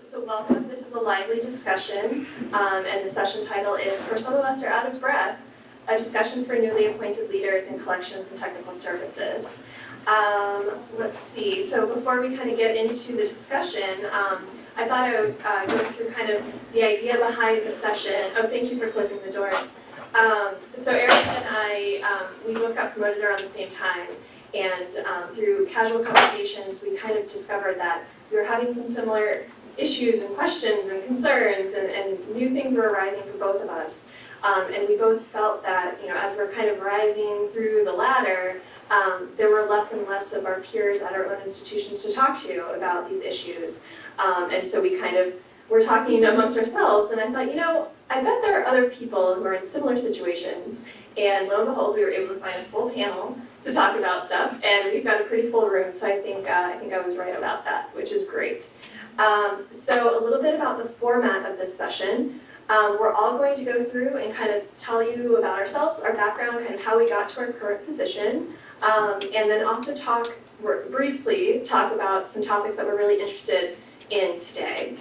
So welcome. This is a lively discussion, and the session title is "For Some of Us Are Out of Breath, a discussion for newly appointed leaders in collections and technical services." Let's see. So before we kind of get into the discussion, I thought I would go through kind of the idea behind the session. Oh, thank you for closing the doors. So Eric and I, we both got promoted around the same time, and through casual conversations, we kind of discovered that we were having some similar issues and questions and concerns, and new things were arising for both of us. And we both felt that, as we're kind of rising through the ladder, there were less and less of our peers at our own institutions to talk to about these issues. And so we kind of were talking amongst ourselves, and I thought, I bet there are other people who are in similar situations. And lo and behold, we were able to find a full panel to talk about stuff, and we've got a pretty full room, so I think I was right about that, which is great. So a little bit about the format of this session. We're all going to go through and kind of tell you about ourselves, our background, kind of how we got to our current position, and then also briefly talk about some topics that we're really interested in today.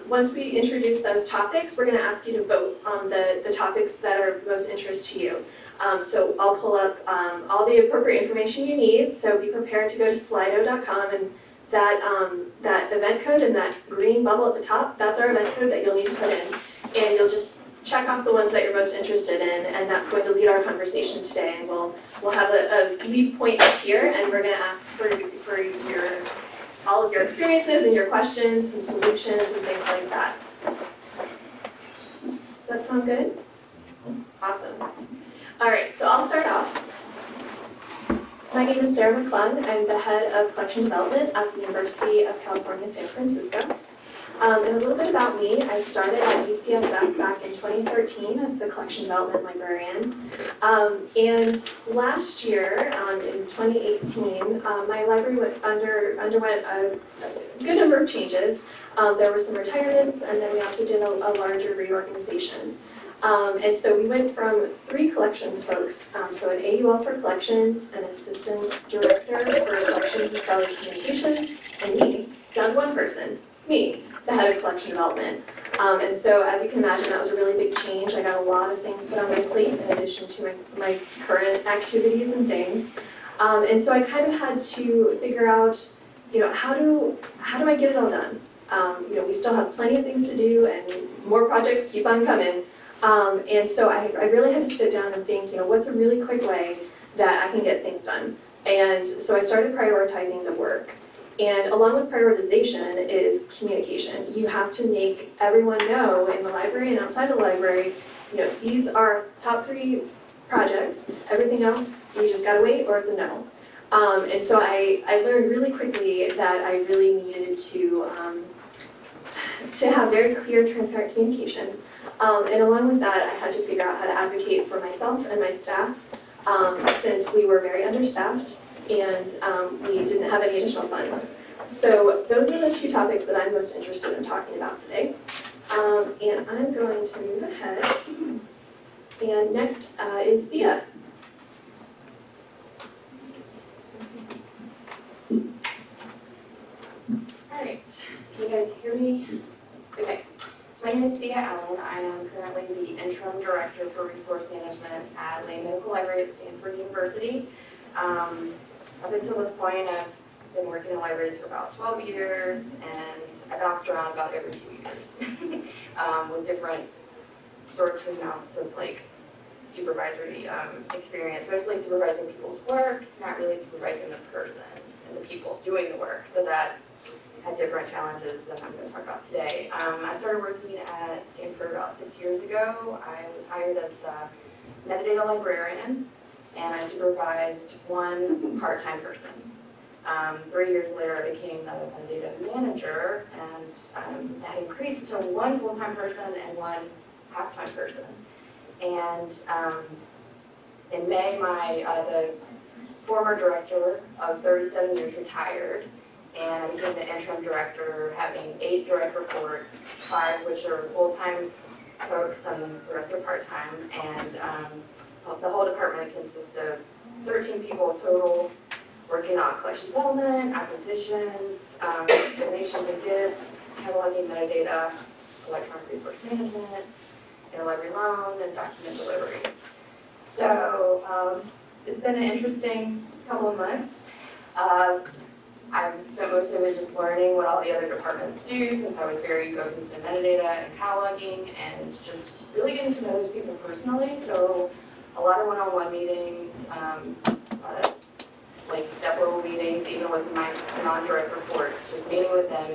Once we introduce those topics, we're going to ask you to vote on the topics that are of most interest to you. So I'll pull up all the appropriate information you need, so be prepared to go to slido.com, and that event code and that green bubble at the top, that's our event code that you'll need to put in, and you'll just check off the ones that you're most interested in, and that's going to lead our conversation today. And we'll have a lead point up here, and we're going to ask for all of your experiences and your questions, some solutions, and things like that. Does that sound good? Awesome. All right, so I'll start off. My name is Sarah McLeod. I'm the head of collection development at the University of California, San Francisco. And a little bit about me, I started at UCSF back in 2013 as the collection development librarian. And last year, in 2018, my library underwent a good number of changes. There were some retirements, and then we also did a larger reorganization. And so we went from 3 collections folks, so an AUL for collections, an assistant director for collections and scholarly communications, and me, down to one person, me, the head of collection development. And so as you can imagine, that was a really big change. I got a lot of things put on my plate in addition to my current activities and things. And so I kind of had to figure out, how do I get it all done? We still have plenty of things to do, and more projects keep on coming. And so I really had to sit down and think, what's a really quick way that I can get things done? And so I started prioritizing the work. And along with prioritization is communication. You have to make everyone know in the library and outside of the library, these are top 3 projects. Everything else, you just gotta wait or it's a no. And so I learned really quickly that I really needed to have very clear, transparent communication. And along with that, I had to figure out how to advocate for myself and my staff, since we were very understaffed and we didn't have any additional funds. So those are the 2 topics that I'm most interested in talking about today. And I'm going to move ahead. And next is Thea. All right, can you guys hear me? Okay. My name is Thea Allen. I am currently the interim director for resource management at Lane Medical Library at Stanford University. Up until this point, I've been working in libraries for about 12 years, and I bounced around about every 2 years with different sorts and amounts of supervisory experience, mostly supervising people's work, not really supervising the person and the people doing the work. So that had different challenges that I'm going to talk about today. I started working at Stanford about 6 years ago. I was hired as the metadata librarian, and I supervised 1 part-time person. 3 years later, I became the metadata manager, and that increased to 1 full-time person and 1 half-time person. And in May, the former director of 37 years retired, and I became the interim director, having 8 direct reports, 5 which are full-time folks and the rest are part-time. And the whole department consists of 13 people total, working on collection development, acquisitions, donations and gifts, cataloging metadata, electronic resource management, interlibrary loan, and document delivery. So it's been an interesting couple of months. I've spent most of it just learning what all the other departments do, since I was very focused in metadata and cataloging, and just really getting to know those people personally. So a lot of one-on-one meetings, a lot of like step-level meetings, even with my non-direct reports, just meeting with them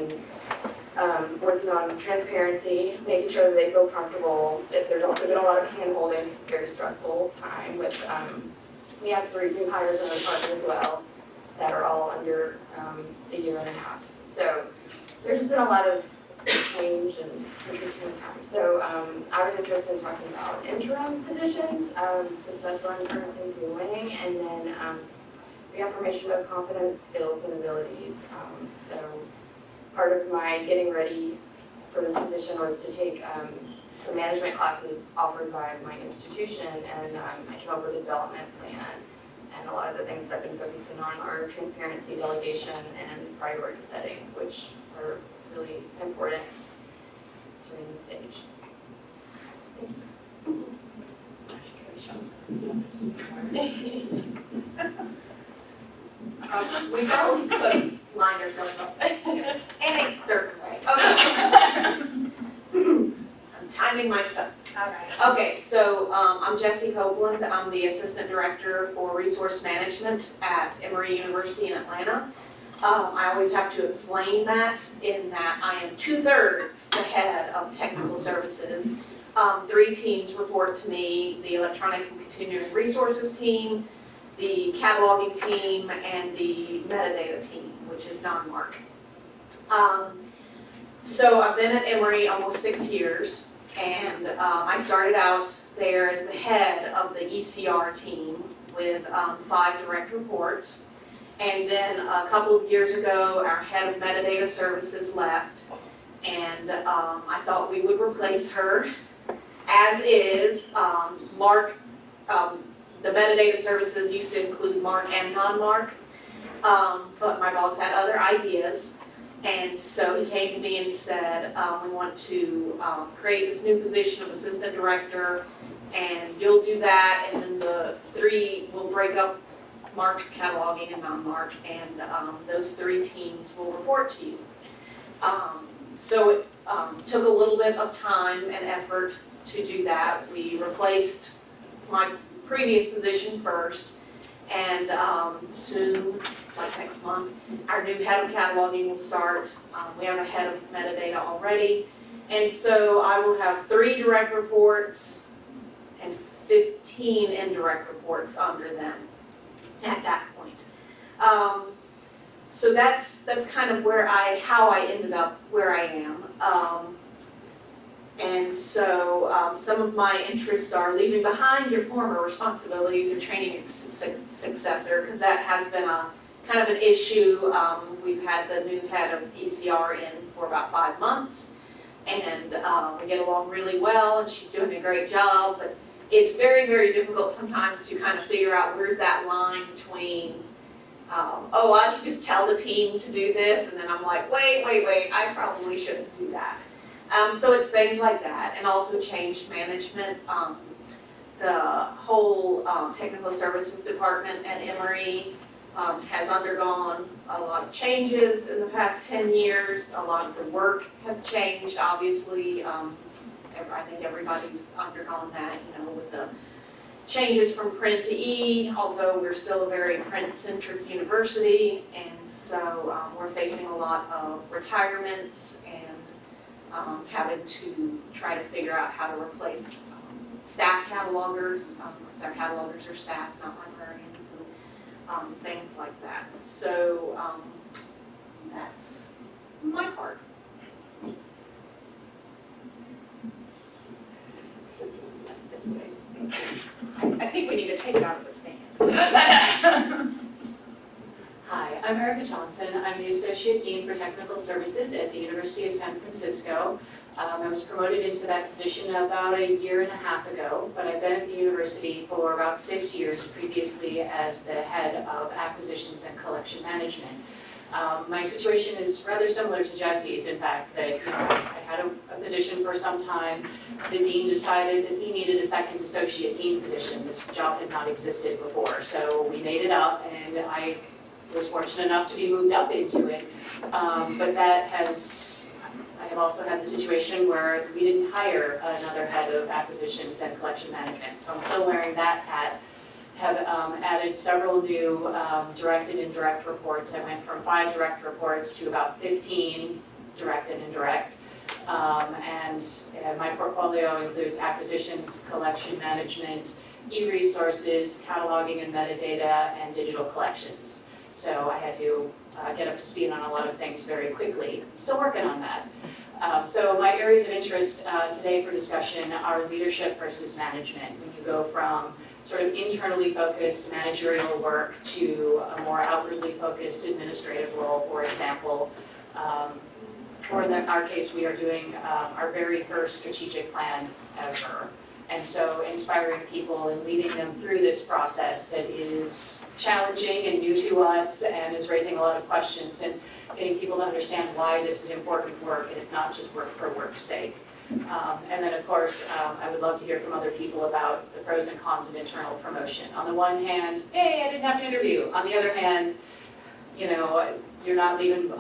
and working on transparency, making sure that they feel comfortable. There's also been a lot of hand-holding, because it's a very stressful time with, we have 3 new hires in the department as well that are all under a year and a half. So there's just been a lot of change and interesting times. So I was interested in talking about interim positions, since that's what I'm currently doing, and then reaffirmation of confidence, skills, and abilities. So part of my getting ready for this position was to take some management classes offered by my institution, and I came up with a development plan. And a lot of the things that I've been focusing on are transparency, delegation, and priority setting, which are really important during this stage. We probably could line ourselves up in a certain way. Okay. I'm timing myself. All right. Okay, so I'm Jessie Hoagland. I'm the Assistant Director for Resource Management at Emory University in Atlanta. I always have to explain that in that I am 2/3 the head of technical services. 3 teams report to me: the electronic and continuing resources team, the cataloging team, and the metadata team, which is non-MARC. So I've been at Emory almost 6 years, and I started out there as the head of the ECR team with 5 direct reports. And then a couple of years ago, our head of metadata services left, and I thought we would replace her. As is, MARC, the metadata services used to include MARC and non-MARC, but my boss had other ideas, and so he came to me and said, we want to create this new position of assistant director, and you'll do that, and then the 3 will break up MARC, cataloging, and non-MARC, and those 3 teams will report to you. So it took a little bit of time and effort to do that. We replaced my previous position first, and soon, like next month, our new head of cataloging will start. We have a head of metadata already, and so I will have 3 direct reports and 15 indirect reports under them at that point. So that's kind of how I ended up where I am. And so some of my interests are leaving behind your former responsibilities or training a successor, because that has been a kind of an issue. We've had the new head of ECR in for about 5 months, and we get along really well, and she's doing a great job, but it's very, very difficult sometimes to kind of figure out where's that line between, oh, I can just tell the team to do this, and then I'm like, wait, I probably shouldn't do that. So it's things like that, and also change management. The whole technical services department at Emory has undergone a lot of changes in the past 10 years. A lot of the work has changed, obviously. I think everybody's undergone that, with the changes from print to E, although we're still a very print-centric university, and so we're facing a lot of retirements and having to try to figure out how to replace staff catalogers, because our catalogers are staff, not librarians, and things like that. So that's my part. This way. I think we need to take it out of the stand. Hi, I'm Erica Johnson. I'm the Associate Dean for Technical Services at the University of San Francisco. I was promoted into that position about 1.5 years ago, but I've been at the university for about 6 years previously as the head of acquisitions and collection management. My situation is rather similar to Jessie's, in fact, that I had a position for some time. The dean decided that he needed a second associate dean position. This job had not existed before, so we made it up, and I was fortunate enough to be moved up into it. But I have also had the situation where we didn't hire another head of acquisitions and collection management, so I'm still wearing that hat. Have added several new direct and indirect reports. I went from 5 direct reports to about 15 direct and indirect. And my portfolio includes acquisitions, collection management, e-resources, cataloging and metadata, and digital collections. So I had to get up to speed on a lot of things very quickly. Still working on that. So my areas of interest today for discussion are leadership versus management. When you go from sort of internally focused managerial work to a more outwardly focused administrative role, for example. Or in our case, we are doing our very first strategic plan ever. And so inspiring people and leading them through this process that is challenging and new to us and is raising a lot of questions, and getting people to understand why this is important work and it's not just work for work's sake. And then, of course, I would love to hear from other people about the pros and cons of internal promotion. On the one hand, hey, I didn't have to interview. On the other hand, you're not leaving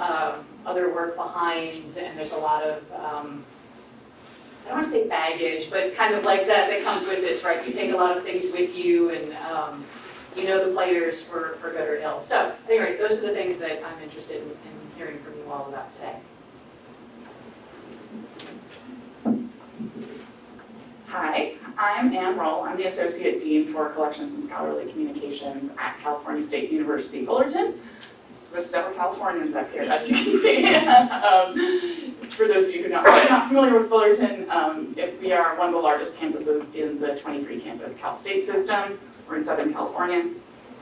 other work behind, and there's a lot of, I don't want to say baggage, but kind of like that comes with this, right? You take a lot of things with you, and you know the players for good or ill. So anyway, those are the things that I'm interested in hearing from you all about today. Hi, I'm Ann Roll. I'm the Associate Dean for Collections and Scholarly Communications at California State University, Fullerton. There's several Californians up here, as you can see. For those of you who are not familiar with Fullerton, we are one of the largest campuses in the 23-campus Cal State system. We're in Southern California.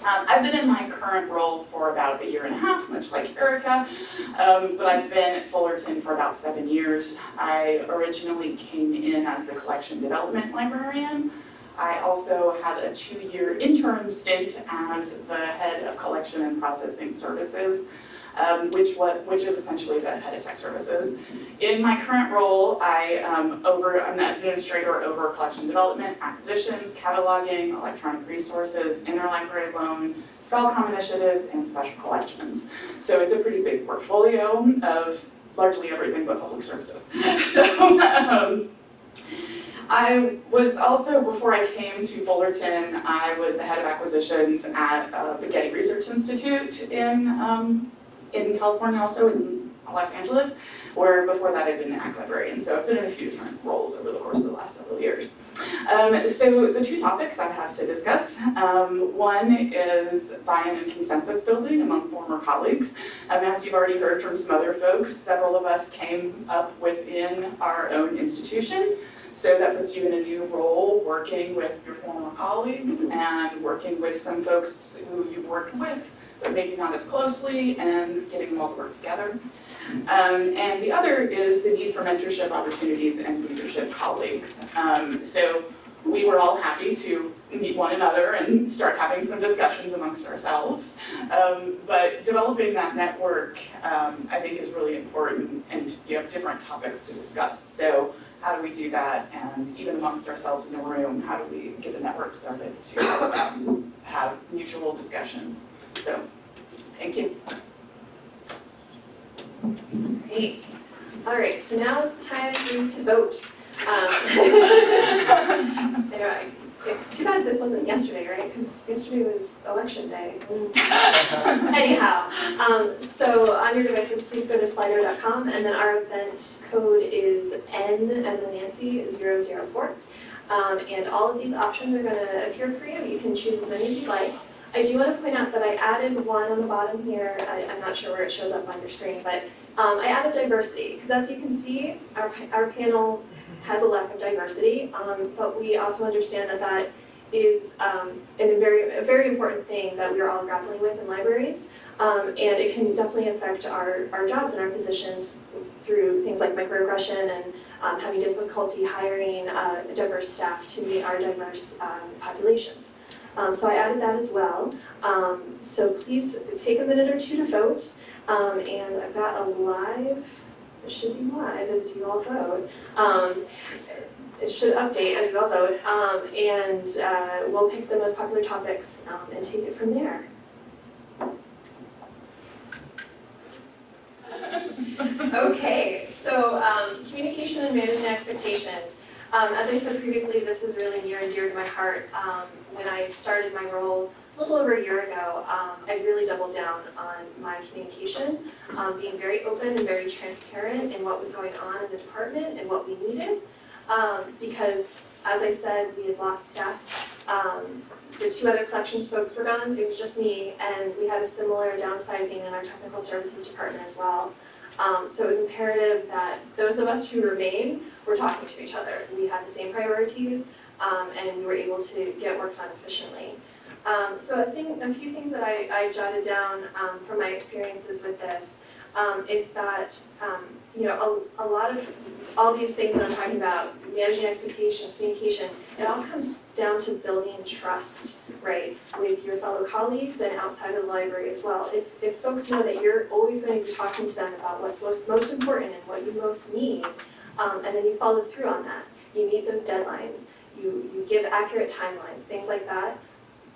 I've been in my current role for about 1.5 years, much like Erica, but I've been at Fullerton for about 7 years. I originally came in as the collection development librarian. I also had a 2-year interim stint as the head of collection and processing services, which is essentially the head of tech services. In my current role, I'm the administrator over collection development, acquisitions, cataloging, electronic resources, interlibrary loan, ScholarCom initiatives, and special collections. So it's a pretty big portfolio of largely everything but public services. So I was also, before I came to Fullerton, I was the head of acquisitions at the Getty Research Institute in California, also in Los Angeles, where before that I'd been an ACT librarian. So I've been in a few different roles over the course of the last several years. So the 2 topics I have to discuss, one is buy-in and consensus building among former colleagues. As you've already heard from some other folks, several of us came up within our own institution. So that puts you in a new role, working with your former colleagues and working with some folks who you've worked with, but maybe not as closely, and getting them all to work together. And the other is the need for mentorship opportunities and leadership colleagues. So we were all happy to meet one another and start having some discussions amongst ourselves. But developing that network, I think, is really important, and you have different topics to discuss. So how do we do that? And even amongst ourselves in the room, how do we get a network started to have mutual discussions? So, thank you. Great. All right, so now is the time for you to vote. Too bad this wasn't yesterday, right? Because yesterday was election day. Anyhow, so on your devices, please go to slido.com, and then our event code is N as in Nancy 004. And all of these options are going to appear for you. You can choose as many as you'd like. I do want to point out that I added one on the bottom here. I'm not sure where it shows up on your screen, but I added diversity, because as you can see, our panel has a lack of diversity, but we also understand that that is a very important thing that we are all grappling with in libraries, and it can definitely affect our jobs and our positions through things like microaggression and having difficulty hiring diverse staff to meet our diverse populations. So I added that as well. So please take a minute or two to vote. And I've got a live, it should be live as you all vote. It should update as you all vote. And we'll pick the most popular topics and take it from there. Okay, so communication and managing expectations. As I said previously, this is really near and dear to my heart. When I started my role a little over a year ago, I really doubled down on my communication, being very open and very transparent in what was going on in the department and what we needed. Because, as I said, we had lost staff. The two other collections folks were gone, it was just me, and we had a similar downsizing in our technical services department as well. So it was imperative that those of us who remained were talking to each other. We had the same priorities, and we were able to get work done efficiently. So I think a few things that I jotted down from my experiences with this is that, a lot of all these things that I'm talking about, managing expectations, communication, it all comes down to building trust, right, with your fellow colleagues and outside of the library as well. If folks know that you're always going to be talking to them about what's most important and what you most need, and then you follow through on that, you meet those deadlines, you give accurate timelines, things like that,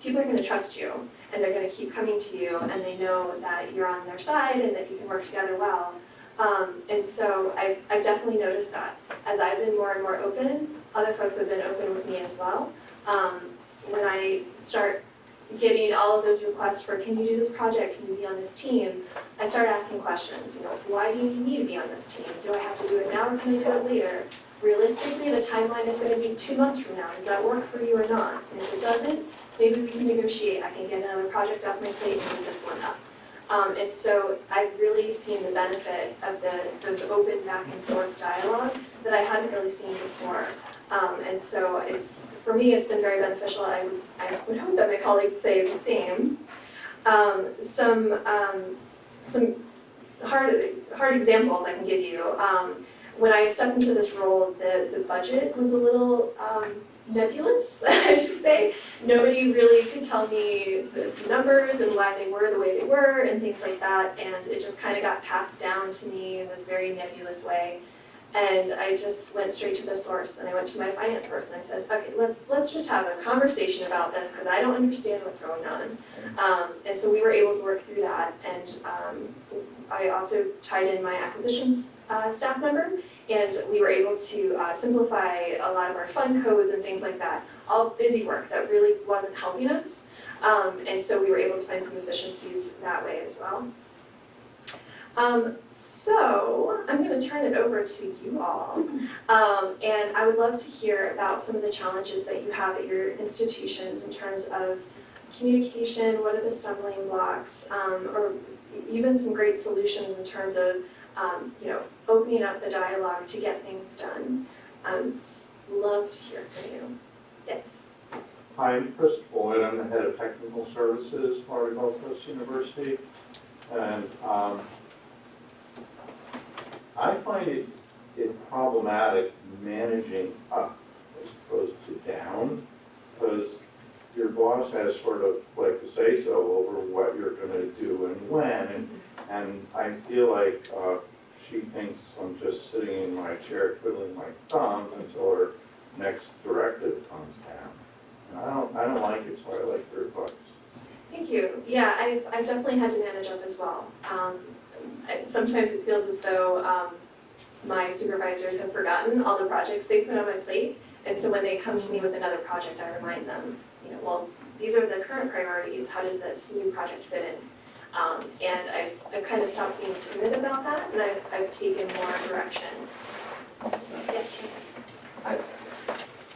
people are going to trust you, and they're going to keep coming to you, and they know that you're on their side and that you can work together well. And so I've definitely noticed that. As I've been more and more open, other folks have been open with me as well. When I start getting all of those requests for, can you do this project, can you be on this team, I start asking questions. Why do you need me to be on this team? Do I have to do it now or can I do it later? Realistically, the timeline is going to be 2 months from now. Does that work for you or not? And if it doesn't, maybe we can negotiate. I can get another project off my plate and move this one up. And so I've really seen the benefit of those open back and forth dialogue that I hadn't really seen before. And so for me, it's been very beneficial. I would hope that my colleagues say the same. Some hard examples I can give you. When I stepped into this role, the budget was a little nebulous, I should say. Nobody really could tell me the numbers and why they were the way they were and things like that, and it just kind of got passed down to me in this very nebulous way. And I just went straight to the source, and I went to my finance person. I said, okay, let's just have a conversation about this because I don't understand what's going on. And so we were able to work through that, and I also tied in my acquisitions staff member, and we were able to simplify a lot of our fund codes and things like that. All busy work that really wasn't helping us, and so we were able to find some efficiencies that way as well. So I'm going to turn it over to you all, and I would love to hear about some of the challenges that you have at your institutions in terms of communication, what are the stumbling blocks, or even some great solutions in terms of opening up the dialogue to get things done. Love to hear from you. Yes. Hi, I'm Chris Boyd. I'm the head of technical services for Gulf Coast University, and I find it problematic managing up as opposed to down, because your boss has sort of like to say so over what you're going to do and when, and I feel like she thinks I'm just sitting in my chair twiddling my thumbs until her next directive comes down. And I don't like it, so I like your advice. Thank you. Yeah, I've definitely had to manage up as well. Sometimes it feels as though my supervisors have forgotten all the projects they put on my plate, and so when they come to me with another project, I remind them, well, these are the current priorities. How does this new project fit in? And I've kind of stopped being timid about that, and I've taken more direction. Yes, Shane. I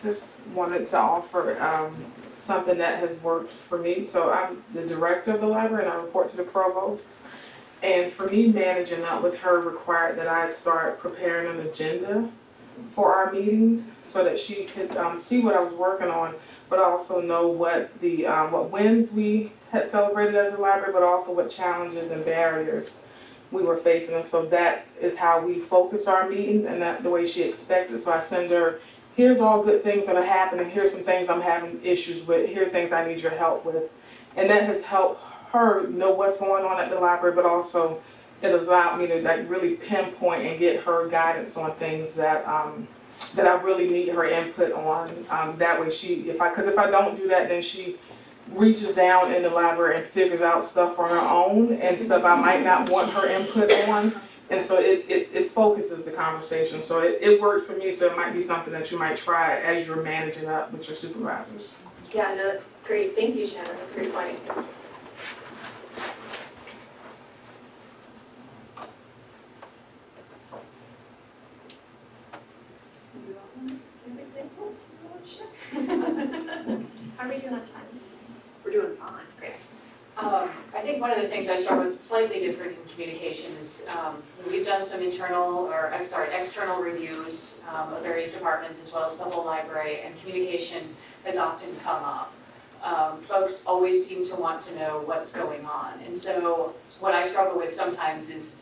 just wanted to offer something that has worked for me. So I'm the director of the library, and I report to the provost. And for me, managing up with her required that I start preparing an agenda for our meetings so that she could see what I was working on, but also know what wins we had celebrated as a library, but also what challenges and barriers we were facing. And so that is how we focus our meeting, and that the way she expects it. So I send her here's all good things that are happening, here's some things I'm having issues with, here are things I need your help with. And that has helped her know what's going on at the library, but also it has allowed me to like really pinpoint and get her guidance on things that that I really need her input on. That way because if I don't do that, then she reaches down in the library and figures out stuff on her own and stuff I might not want her input on. And so it focuses the conversation. So it worked for me, so it might be something that you might try as you're managing up with your supervisors. Yeah, no, great, thank you, Shannon, that's a great point. Examples? How are we doing on time? We're doing fine. Great. I think one of the things I struggle with slightly different in communication is we've done some external reviews of various departments as well as the whole library, and communication has often come up. Folks always seem to want to know what's going on, and so what I struggle with sometimes is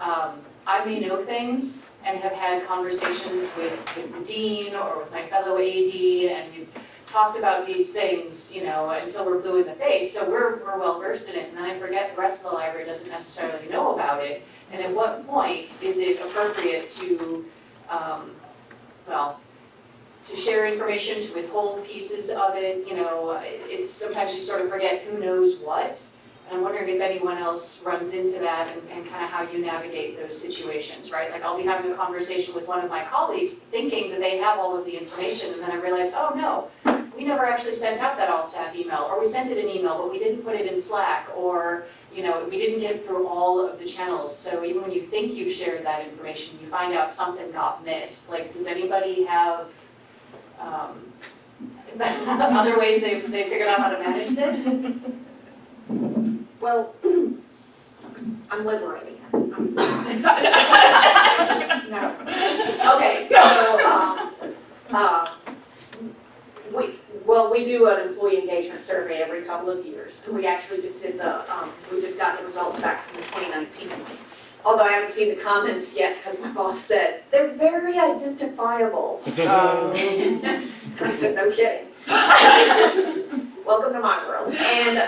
I may know things and have had conversations with the dean or with my fellow AD, and we've talked about these things, until we're blue in the face, so we're well versed in it, and then I forget the rest of the library doesn't necessarily know about it. And at what point is it appropriate to, to share information, to withhold pieces of it? It's sometimes you sort of forget who knows what. And I'm wondering if anyone else runs into that and kind of how you navigate those situations, right? Like I'll be having a conversation with one of my colleagues thinking that they have all of the information, and then I realize, oh no, we never actually sent out that all-staff email, or we sent it an email, but we didn't put it in Slack, or we didn't get through all of the channels. So even when you think you've shared that information, you find out something got missed. Like, does anybody have other ways they've figured out how to manage this? Well, I'm liberating. No. Okay, so, we do an employee engagement survey every couple of years, and we actually just did we just got the results back from the 2019. Although I haven't seen the comments yet, because my boss said, they're very identifiable. And I said, no kidding. Welcome to my world. And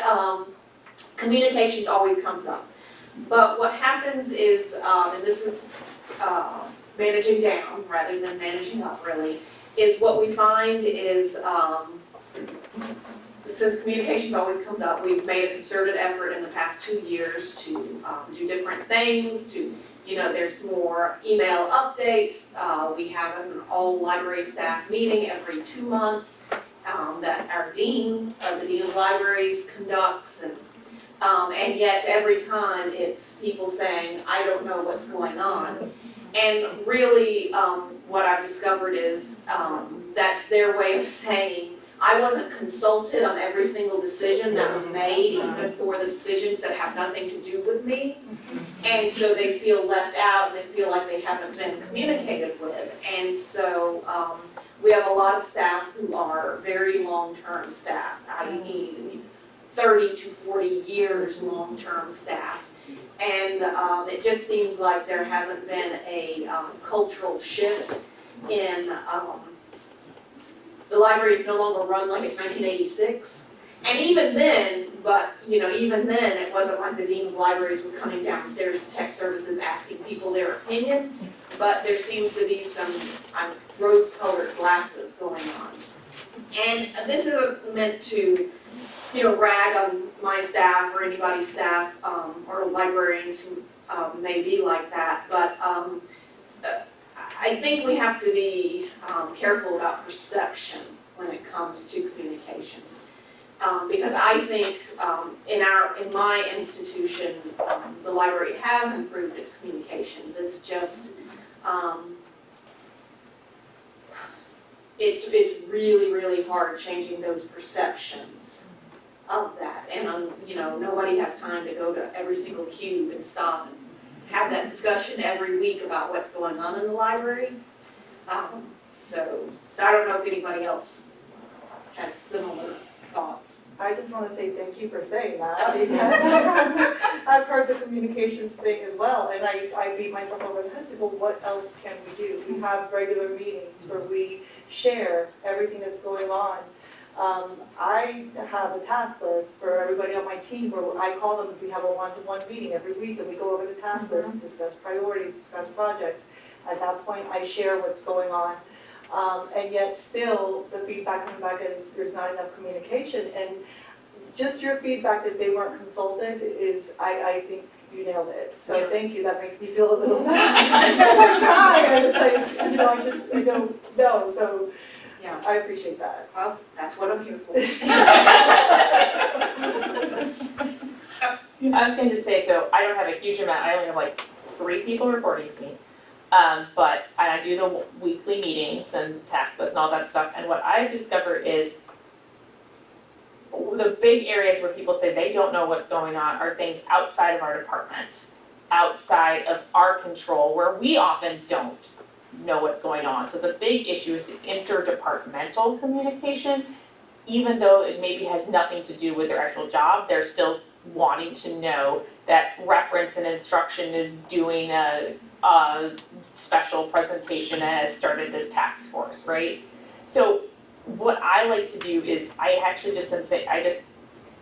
communications always comes up. But what happens is, and this is managing down rather than managing up really, is what we find is, since communications always comes up, we've made a concerted effort in the past 2 years to do different things, to, there's more email updates. We have an all library staff meeting every 2 months that our dean, the dean of libraries, conducts, and yet every time it's people saying, I don't know what's going on. And really what I've discovered is that's their way of saying, I wasn't consulted on every single decision that was made, even for the decisions that have nothing to do with me. And so they feel left out, and they feel like they haven't been communicated with. And so we have a lot of staff who are very long-term staff. I mean, 30 to 40 years long-term staff. And it just seems like there hasn't been a cultural shift in the library is no longer run like it's 1986. And even then, even then, it wasn't like the dean of libraries was coming downstairs to tech services asking people their opinion. But there seems to be some rose-colored glasses going on. And this isn't meant to rag on my staff or anybody's staff or librarians who may be like that, but I think we have to be careful about perception when it comes to communications. Because I think in my institution, the library has improved its communications. It's just, it's really, really hard changing those perceptions of that. And nobody has time to go to every single cube and stop and have that discussion every week about what's going on in the library. So I don't know if anybody else has similar thoughts. I just want to say thank you for saying that, because I've heard the communications thing as well, and I beat myself over the head, so, well, what else can we do? We have regular meetings where we share everything that's going on. I have a task list for everybody on my team where I call them, we have a one-to-one meeting every week, and we go over the task list, discuss priorities, discuss projects. At that point, I share what's going on. And yet still, the feedback coming back is there's not enough communication. And just your feedback that they weren't consulted is, I think you nailed it. So thank you, that makes me feel a little better. Because I try, and it's like, I don't know. So Yeah. I appreciate that. Well, that's what I'm here for. I was going to say, so I don't have a huge amount, I only have like 3 people reporting to me. But I do the weekly meetings and task lists and all that stuff, and what I've discovered is the big areas where people say they don't know what's going on are things outside of our department, outside of our control, where we often don't know what's going on. So the big issue is the interdepartmental communication. Even though it maybe has nothing to do with their actual job, they're still wanting to know that reference and instruction is doing a special presentation and has started this task force, right? So what I like to do is I actually just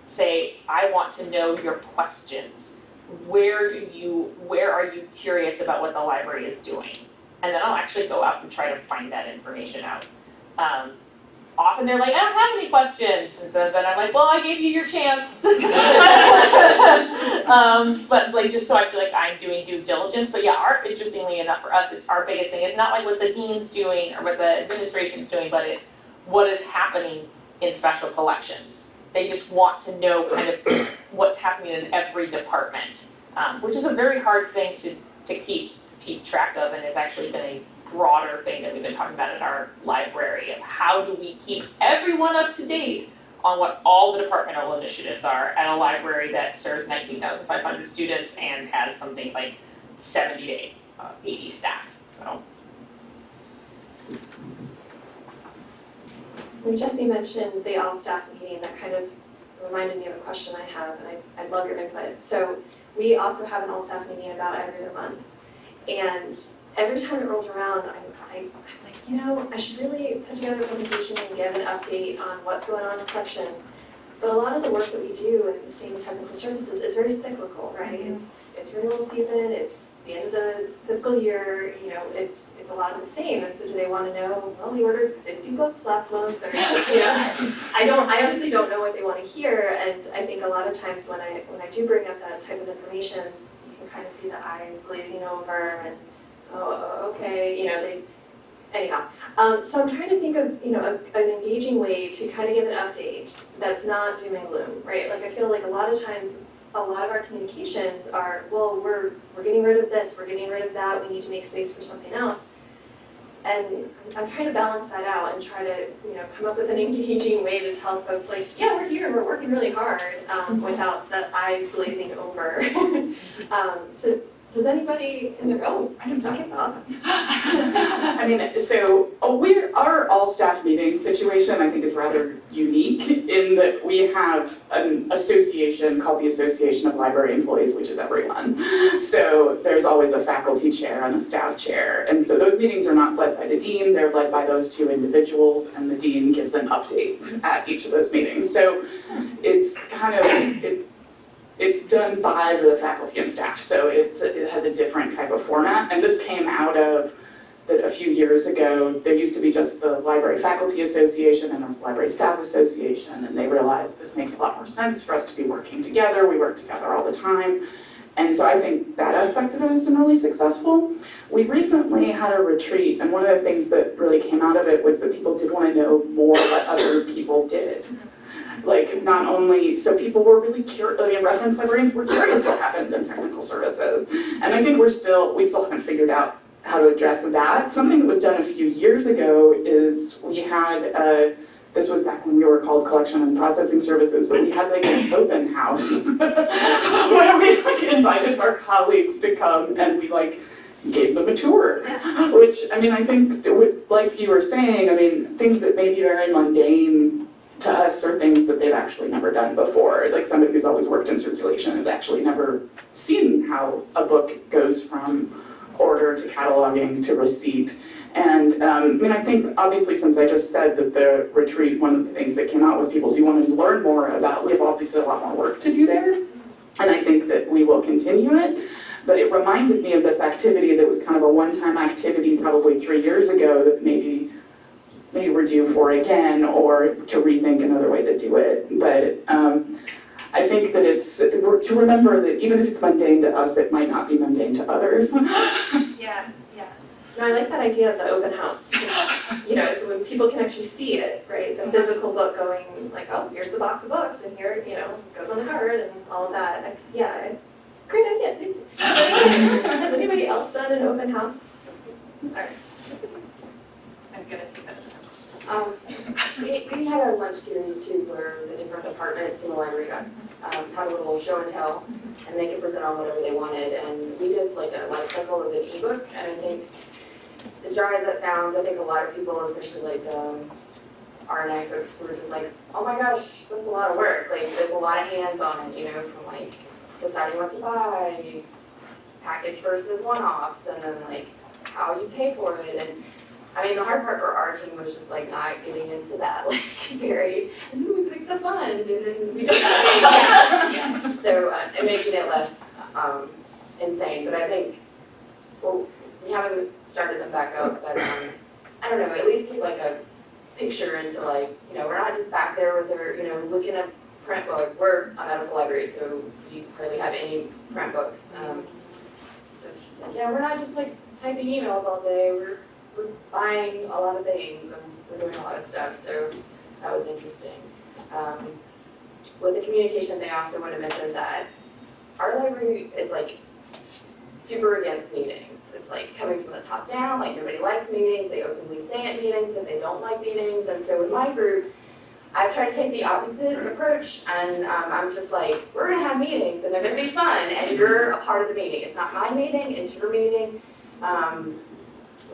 say, I want to know your questions. Where are you curious about what the library is doing? And then I'll actually go out and try to find that information out. Often they're like, I don't have any questions. And then I'm like, well, I gave you your chance. But like, just so I feel like I'm doing due diligence. But yeah, interestingly enough for us, it's our biggest thing. It's not like what the dean's doing or what the administration's doing, but it's what is happening in special collections. They just want to know kind of what's happening in every department, which is a very hard thing to keep track of, and has actually been a broader thing that we've been talking about in our library of how do we keep everyone up to date on what all the departmental initiatives are at a library that serves 19,500 students and has something like 70 to 80 staff. So. When Jessie mentioned the all-staff meeting, that kind of reminded me of a question I have, and I'd love your input. So we also have an all-staff meeting about every other month. And every time it rolls around, I'm like, I should really put together a presentation and give an update on what's going on in collections. But a lot of the work that we do in the same technical services is very cyclical, right? It's renewal season, it's the end of the fiscal year, it's a lot of the same. And so do they want to know, well, we ordered 50 books last month, or, I honestly don't know what they want to hear. And I think a lot of times when I do bring up that type of information, you can kind of see the eyes glazing over and, oh, okay, anyhow. So I'm trying to think of, an engaging way to kind of give an update that's not doom and gloom, right? Like I feel like a lot of times, a lot of our communications are, well, we're getting rid of this, we're getting rid of that, we need to make space for something else. And I'm trying to balance that out and try to, come up with an engaging way to tell folks like, yeah, we're here, we're working really hard, without the eyes glazing over. So does anybody in the I'm talking awesome. I mean, so our all-staff meeting situation, I think, is rather unique in that we have an association called the Association of Library Employees, which is everyone. So there's always a faculty chair and a staff chair. And so those meetings are not led by the dean, they're led by those 2 individuals, and the dean gives an update at each of those meetings. So it's kind of, it's done by the faculty and staff, so it has a different type of format. And this came out of that a few years ago, there used to be just the Library Faculty Association and there was Library Staff Association, and they realized this makes a lot more sense for us to be working together. We work together all the time. And so I think that aspect of it has been really successful. We recently had a retreat, and one of the things that really came out of it was that people did want to know more what other people did. Like, not only, so people were really curious, reference librarians were curious what happens in technical services. And I think we still haven't figured out how to address that. Something that was done a few years ago is we had, this was back when we were called Collection and Processing Services, but we had like an open house where we invited our colleagues to come and we gave them a tour, which, I think, like you were saying, things that may be very mundane to us are things that they've actually never done before. Like somebody who's always worked in circulation has actually never seen how a book goes from order to cataloging to receipt. And I think obviously since I just said that the retreat, one of the things that came out was people do want to learn more about, we have obviously a lot more work to do there. And I think that we will continue it. But it reminded me of this activity that was kind of a one-time activity probably 3 years ago that maybe we're due for again, or to rethink another way to do it. But I think that it's to remember that even if it's mundane to us, it might not be mundane to others. Yeah, yeah. No, I like that idea of the open house. 'Cause, when people can actually see it, right? The physical book going like, oh, here's the box of books, and here, goes on the card and all of that. Great idea. Thank you. Has anybody else done an open house? Sorry. I'm gonna take that. We had a lunch series too where the different departments in the library got, had a little show and tell, and they could present on whatever they wanted, and we did like a life cycle of an ebook, and I think, as dry as that sounds, I think a lot of people, especially like R&I folks, were just like, oh my gosh, that's a lot of work, like there's a lot of hands on it, from like deciding what to buy, package versus one-offs, and then like how you pay for it, and the hard part for our team was just like not getting into that, like very, and then we picked the fund, and then we don't have So, and making it less insane, but I think, well, we haven't started them back up, but I don't know, at least keep like a picture into like, we're not just back there with our, looking at print book. We're a medical library, so you hardly have any print books. So it's just like, we're not just like typing emails all day, we're buying a lot of things and we're doing a lot of stuff, so that was interesting. With the communication thing, I also want to mention that our library is like super against meetings. It's like coming from the top down, like nobody likes meetings, they openly say at meetings that they don't like meetings, and so with my group, I try to take the opposite approach, and I'm just like, we're gonna have meetings and they're gonna be fun, and you're a part of the meeting. It's not my meeting, it's your meeting.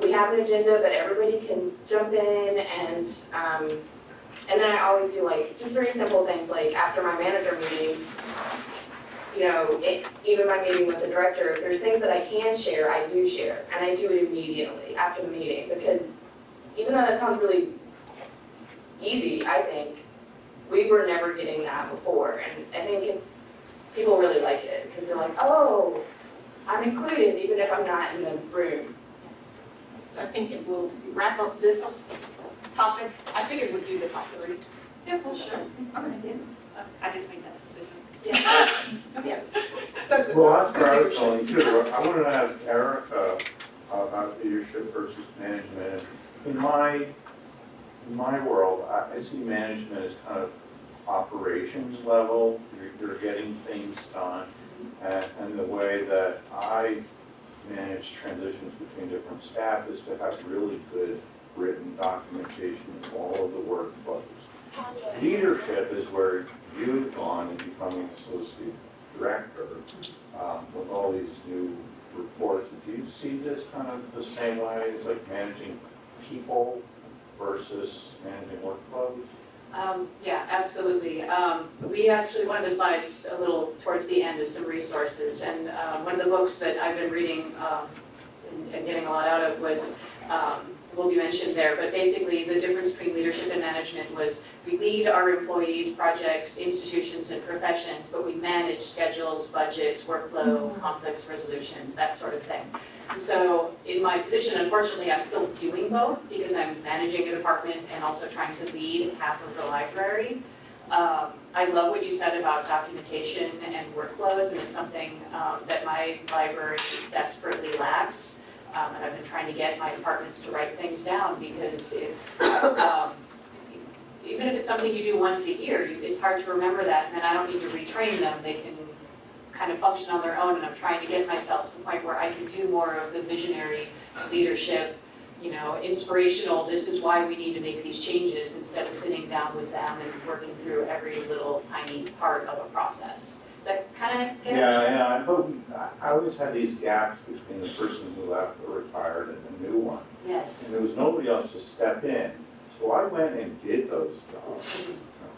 We have an agenda, but everybody can jump in, and then I always do like just very simple things, like after my manager meetings, even my meeting with the director, if there's things that I can share, I do share, and I do it immediately after the meeting, because even though that sounds really easy, I think, we were never getting that before, and I think people really like it, because they're like, oh, I'm included even if I'm not in the room. So I think if we'll wrap up this topic, I figured we'd do the top 3. Yeah, well, sure. I just made that decision. Yeah. Yes. Well, that's where I was going too. I wanted to ask Erica about leadership versus management. In my world, I see management as kind of operations level. You're getting things done, and the way that I manage transitions between different staff is to have really good written documentation of all of the workflows. Leadership is where you've gone and becoming associate director with all these new reports. Do you see this kind of the same way as like managing people versus managing workflows? Yeah, absolutely. We actually, one of the slides a little towards the end is some resources, and one of the books that I've been reading and getting a lot out of was, will be mentioned there, but basically the difference between leadership and management was we lead our employees, projects, institutions, and professions, but we manage schedules, budgets, workflow, conflicts, resolutions, that sort of thing. And so in my position, unfortunately, I'm still doing both because I'm managing a department and also trying to lead half of the library. I love what you said about documentation and workflows, and it's something that my library desperately lacks. And I've been trying to get my departments to write things down because even if it's something you do once a year, it's hard to remember that, and then I don't need to retrain them. They can kind of function on their own, and I'm trying to get myself to the point where I can do more of the visionary leadership, inspirational, this is why we need to make these changes, instead of sitting down with them and working through every little tiny part of a process. Does that kind of get it? Yeah. I always had these gaps between the person who left or retired and the new one. Yes. And there was nobody else to step in. So I went and did those jobs.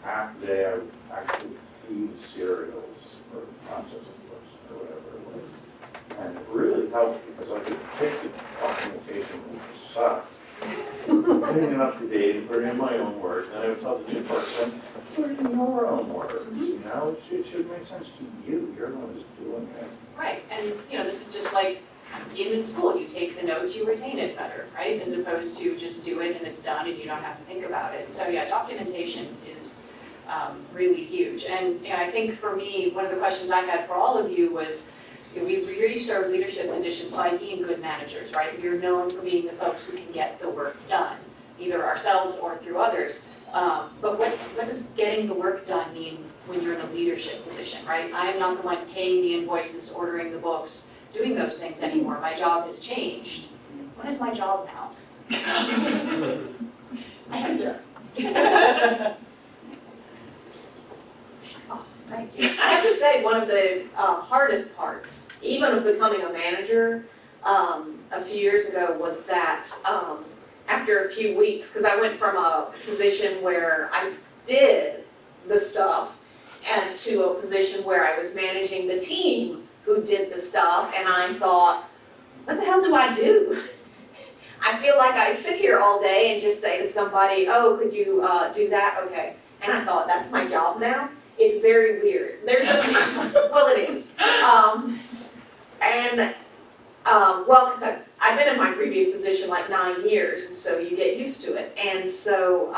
half the day I would actually feed cereals or Thompson or whatever it was. And it really helped because I could take the documentation which sucked, putting it up to date and put it in my own words, and I would tell the new person, put it in your own words, you know, it should make sense to you, you're the one who's doing it. Right, and this is just like being in school, you take the notes, you retain it better, right? As opposed to just do it and it's done and you don't have to think about it. So yeah, documentation is really huge. And I think for me, one of the questions I had for all of you was, we reached our leadership positions by being good managers, right? We're known for being the folks who can get the work done, either ourselves or through others. But what does getting the work done mean when you're in a leadership position, right? I am not the one paying the invoices, ordering the books, doing those things anymore. My job has changed. What is my job now? I am here. Oh, thank you. I have to say, one of the hardest parts, even of becoming a manager a few years ago, was that after a few weeks, because I went from a position where I did the stuff and to a position where I was managing the team who did the stuff, and I thought, what the hell do I do? I feel like I sit here all day and just say to somebody, oh, could you do that? Okay. And I thought, that's my job now? It's very weird. Well, it is. Well, because I've been in my previous position like 9 years, and so you get used to it. And so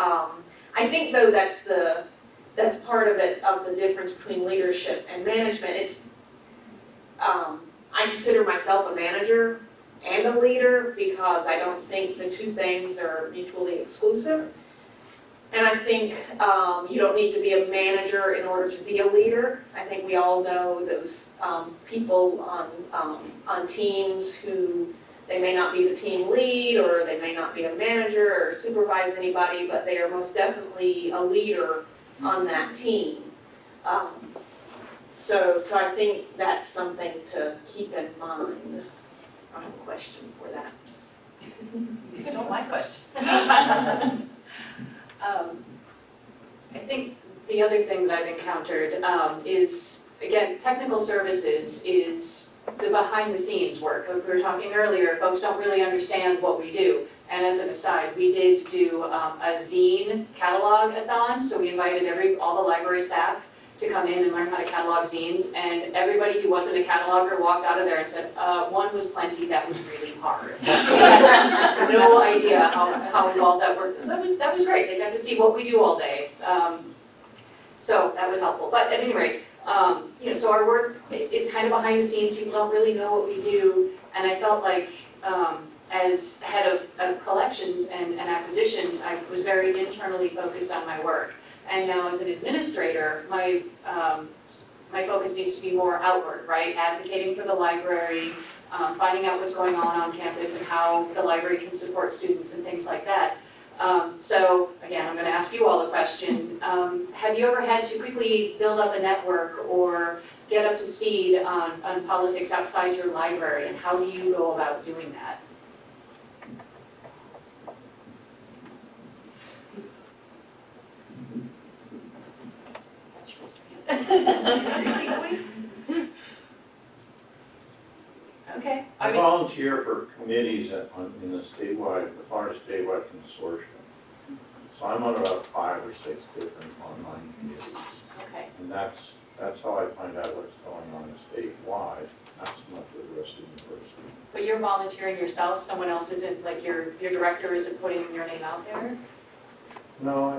I think, though, that's part of it, of the difference between leadership and management. It's I consider myself a manager and a leader because I don't think the two things are mutually exclusive. And I think you don't need to be a manager in order to be a leader. I think we all know those people on teams who they may not be the team lead, or they may not be a manager or supervise anybody, but they are most definitely a leader on that team. So I think that's something to keep in mind. I have a question for that. You stole my question. I think the other thing that I've encountered is, again, technical services is the behind the scenes work. We were talking earlier, folks don't really understand what we do. And as an aside, we did do a zine catalog-a-thon, so we invited all the library staff to come in and learn how to catalog zines, and everybody who wasn't a cataloger walked out of there and said, one was plenty, that was really hard. No idea how involved that worked. So that was great, they got to see what we do all day. So that was helpful, but at any rate, so our work is kind of behind the scenes, people don't really know what we do, and I felt like as head of collections and acquisitions, I was very internally focused on my work. And now as an administrator, my focus needs to be more outward, right? Advocating for the library, finding out what's going on campus and how the library can support students and things like that. So again, I'm going to ask you all a question. Have you ever had to quickly build up a network or get up to speed on politics outside your library, and how do you go about doing that? Okay. I volunteer for committees in the Florida statewide consortium. So I'm on about 5 or 6 different online committees. Okay. And that's how I find out what's going on statewide, not so much with the rest of the university. But you're volunteering yourself, someone else isn't, like your director isn't putting your name out there? No,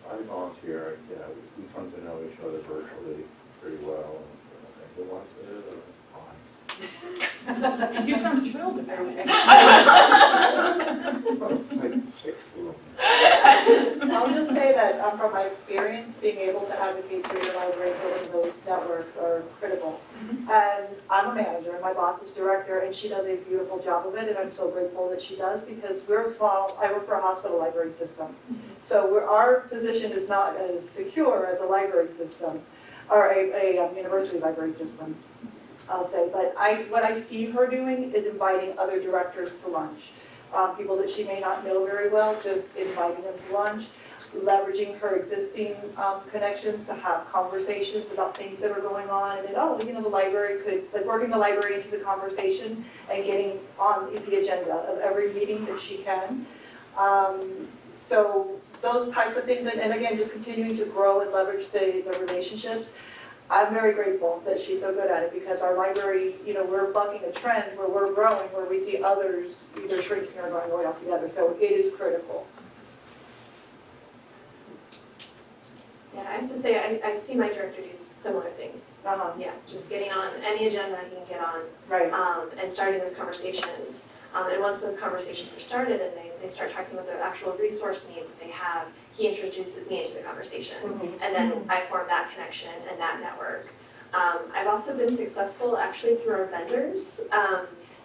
I volunteer. Yeah, we come to know each other virtually pretty well. And who wants to do it? Fine. You sound thrilled about it. It's like 6 of them. I'll just say that from my experience, being able to advocate for your library, building those networks are critical. And I'm a manager, and my boss is director, and she does a beautiful job of it, and I'm so grateful that she does, because we're small. I work for a hospital library system. So our position is not as secure as a library system, or a university library system, I'll say. But what I see her doing is inviting other directors to lunch. People that she may not know very well, just inviting them to lunch. leveraging her existing connections to have conversations about things that are going on, and then, oh, you know, the library could, like, working the library into the conversation and getting on the agenda of every meeting that she can. So those types of things, and again, just continuing to grow and leverage the relationships. I'm very grateful that she's so good at it, because our library, you know, we're bucking a trend where we're growing, where we see others either shrinking or going away altogether, so it is critical. Yeah, I have to say, I see my director do similar things. Yeah, just getting on any agenda he can get on, Right. and starting those conversations. And once those conversations are started and they start talking about the actual resource needs that they have, he introduces me into the conversation. And then I form that connection and that network. I've also been successful actually through our vendors.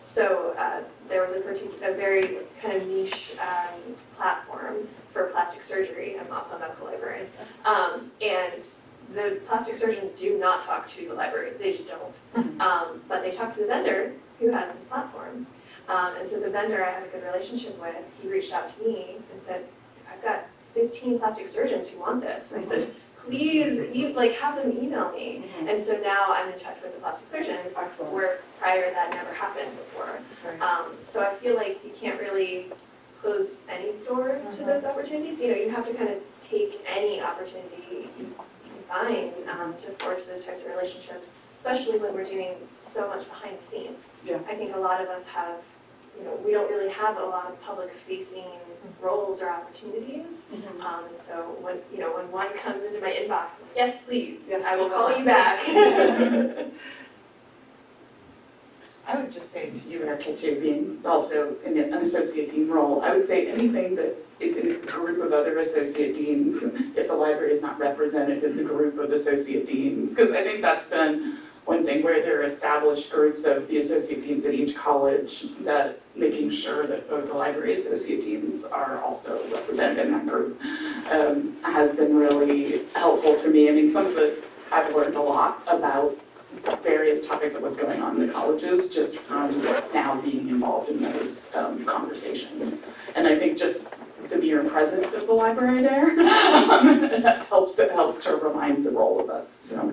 So there was a very kind of niche platform for plastic surgery. I'm also a medical librarian. And the plastic surgeons do not talk to the library, they just don't. But they talk to the vendor who has this platform. And so the vendor I have a good relationship with, he reached out to me and said, I've got 15 plastic surgeons who want this. And I said, please, have them email me. And so now I'm in touch with the plastic surgeons, Excellent. where prior that never happened before. So I feel like you can't really close any door to those opportunities. You know, you have to kind of take any opportunity you find to forge those types of relationships, especially when we're doing so much behind the scenes. Yeah. I think a lot of us have, you know, we don't really have a lot of public-facing roles or opportunities. So when one comes into my inbox, I'm like, yes, please, Yes, I will we'll call go. you back. I would just say to you, Erica, too, being also in an associate dean role, I would say anything that is in a group of other associate deans, if the library is not represented in the group of associate deans, because I think that's been one thing where there are established groups of the associate deans at each college, that making sure that both the library associate deans are also represented in that group has been really helpful to me. I mean, I've learned a lot about various topics of what's going on in the colleges just from now being involved in those conversations. And I think just the mere presence of the library there, that helps to remind the role of us, so.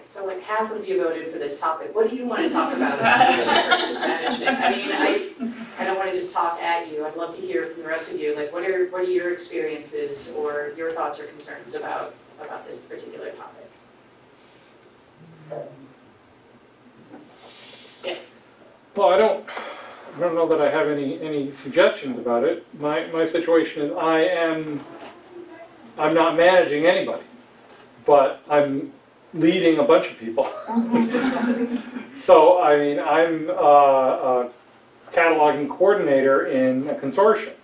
So like half of you voted for this topic. What do you want to talk about leadership versus management? I mean, I don't want to just talk at you. I'd love to hear from the rest of you. Like, what are your experiences or your thoughts or concerns about this particular topic? Yes. Well, I don't know that I have any suggestions about it. My situation is I'm not managing anybody, but I'm leading a bunch of people. So, I mean, I'm a cataloging coordinator in a consortium.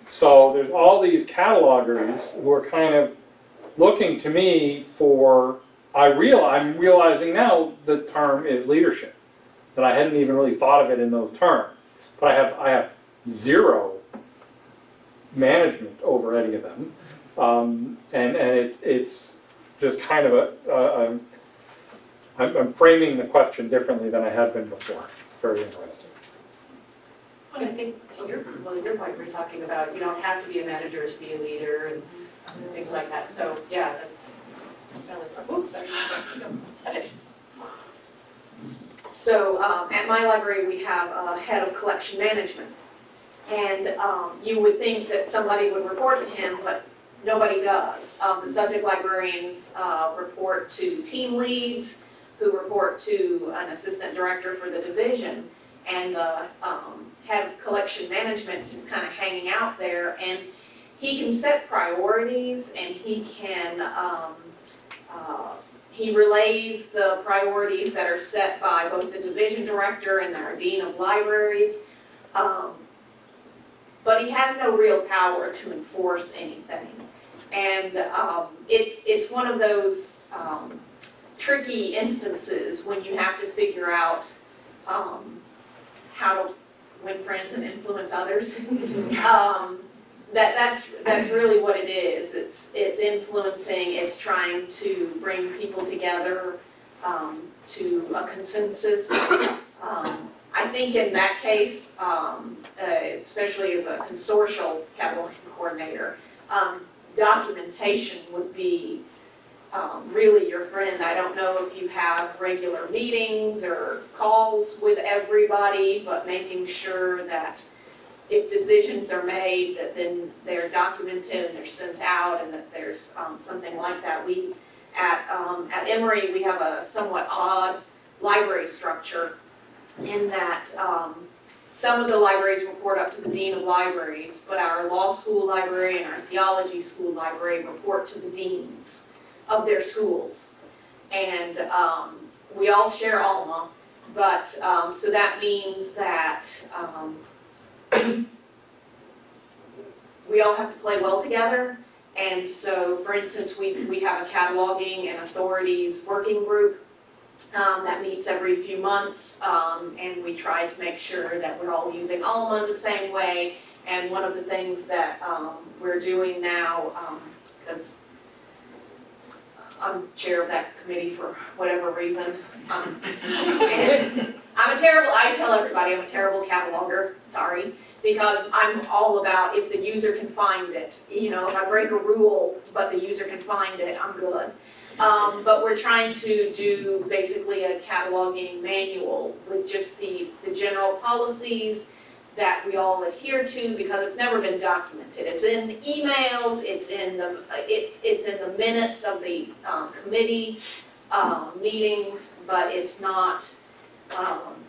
So there's all these catalogers who are kind of looking to me for, I'm realizing now the term is leadership, that I hadn't even really thought of it in those terms. But I have zero management over any of them. And it's just kind of I'm framing the question differently than I had been before. Very interesting. I think to your point, we're talking about you don't have to be a manager to be a leader and things like that. So yeah, that was oops, sorry. So at my library, we have a head of collection management. And you would think that somebody would report to him, but nobody does. The subject librarians report to team leads, who report to an assistant director for the division. And the head of collection management is just kind of hanging out there. And he can set priorities, and he can, he relays the priorities that are set by both the division director and our dean of libraries. But he has no real power to enforce anything. And it's one of those tricky instances when you have to figure out how to win friends and influence others. That's really what it is. It's influencing, it's trying to bring people together to a consensus. I think in that case, especially as a consortial cataloging coordinator, documentation would be really your friend. I don't know if you have regular meetings or calls with everybody, but making sure that if decisions are made, that then they're documented and they're sent out, and that there's something like that. We, at Emory, we have a somewhat odd library structure in that some of the libraries report up to the dean of libraries, but our law school library and our theology school library report to the deans of their schools. And we all share alma, but so that means that we all have to play well together. And so, for instance, we have a cataloging and authorities working group that meets every few months, and we try to make sure that we're all using alma the same way. And one of the things that we're doing now, because I'm chair of that committee for whatever reason, and I tell everybody I'm a terrible cataloger, sorry, because I'm all about if the user can find it. You know, if I break a rule, but the user can find it, I'm good. But we're trying to do basically a cataloging manual with just the general policies that we all adhere to, because it's never been documented. It's in the emails, it's in the minutes of the committee meetings, but it's not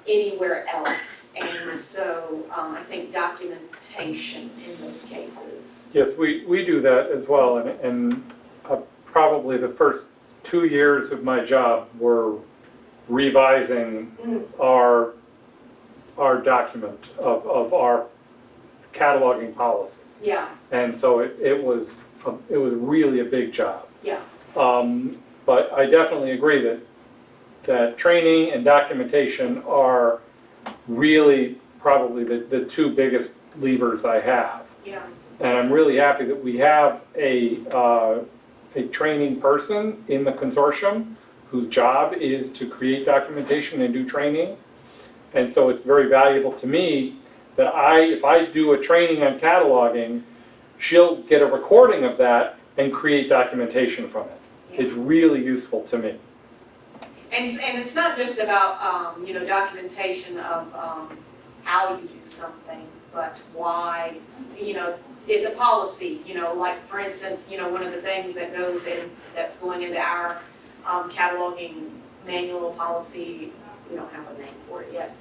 anywhere else. And so I think documentation in those cases. Yes, we do that as well, and probably the first 2 years of my job were revising our document of our cataloging policy. Yeah, And so it was really a big job. yeah, But I definitely agree that training and documentation are really probably the two biggest levers I have. yeah, And I'm really happy that we have a training person in the consortium whose job is to create documentation and do training. And so it's very valuable to me that if I do a training on cataloging, she'll get a recording of that and create documentation from it. yeah. It's really useful to me. And it's not just about, documentation of how you do something, but why, it's a policy, like for instance, one of the things that's going into our cataloging manual policy, we don't have a name for it yet,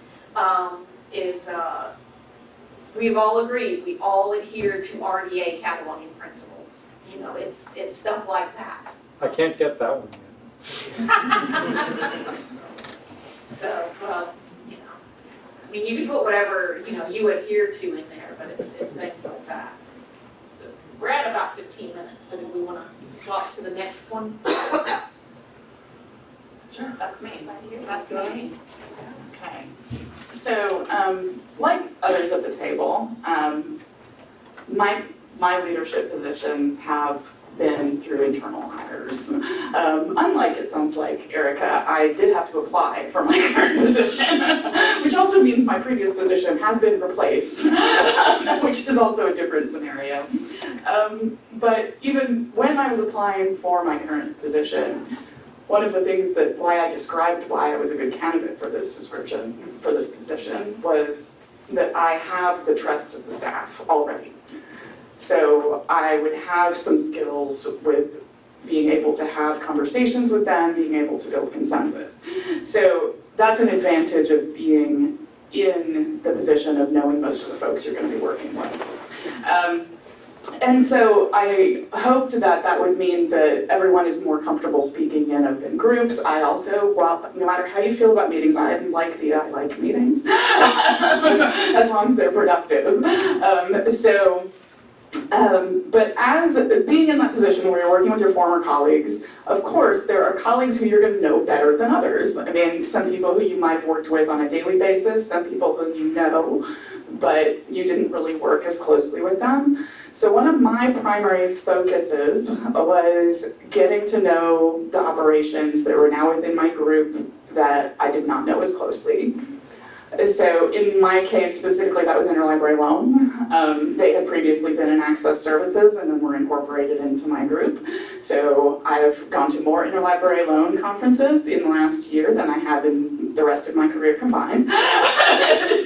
is we've all agreed, we all adhere to RDA cataloging principles. It's stuff like that. I can't get that one yet. So, you can put whatever, you adhere to in there, but it's things like that. So we're at about 15 minutes, so do we want to swap to the next one? Sure, that's me. That's me. Okay. So, like others at the table, my leadership positions have been through internal hires. Unlike it sounds like Erica, I did have to apply for my current position, which also means my previous position has been replaced, which is also a different scenario. But even when I was applying for my current position, one of the things why I described why I was a good candidate for this position, was that I have the trust of the staff already. So I would have some skills with being able to have conversations with them, being able to build consensus. So that's an advantage of being in the position of knowing most of the folks you're going to be working with. And so I hoped that would mean that everyone is more comfortable speaking in open groups. I also, no matter how you feel about meetings, I like meetings, as long as they're productive. But as being in that position where you're working with your former colleagues, of course, there are colleagues who you're going to know better than others. I mean, some people who you might have worked with on a daily basis, some people who you know, but you didn't really work as closely with them. So one of my primary focuses was getting to know the operations that were now within my group that I did not know as closely. So in my case specifically, that was interlibrary loan. They had previously been in access services and then were incorporated into my group. So I've gone to more interlibrary loan conferences in the last year than I have in the rest of my career combined.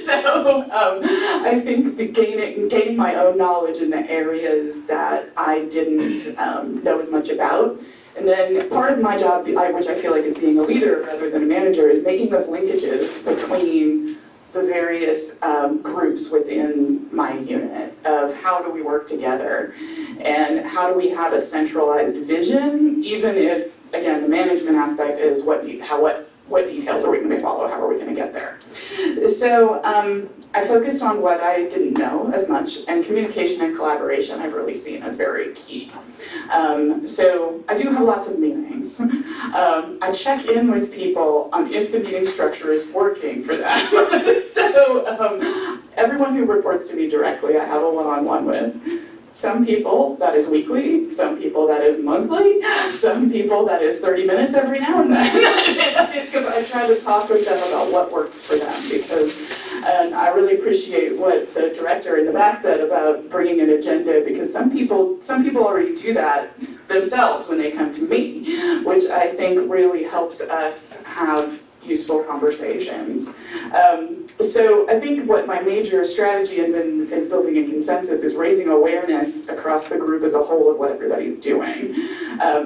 So I think gaining my own knowledge in the areas that I didn't know as much about. And then part of my job, which I feel like is being a leader rather than a manager, is making those linkages between the various groups within my unit of how do we work together and how do we have a centralized vision, even if, again, the management aspect is what details are we going to follow, how are we going to get there. So I focused on what I didn't know as much, and communication and collaboration I've really seen as very key. So I do have lots of meetings. I check in with people on if the meeting structure is working for them. So everyone who reports to me directly, I have a one-on-one with. Some people, that is weekly. Some people, that is monthly. Some people, that is 30 minutes every now and then. Because I try to talk with them about what works for them. And I really appreciate what the director in the back said about bringing an agenda, because some people already do that themselves when they come to me, which I think really helps us have useful conversations. So I think what my major strategy is building a consensus is raising awareness across the group as a whole of what everybody's doing,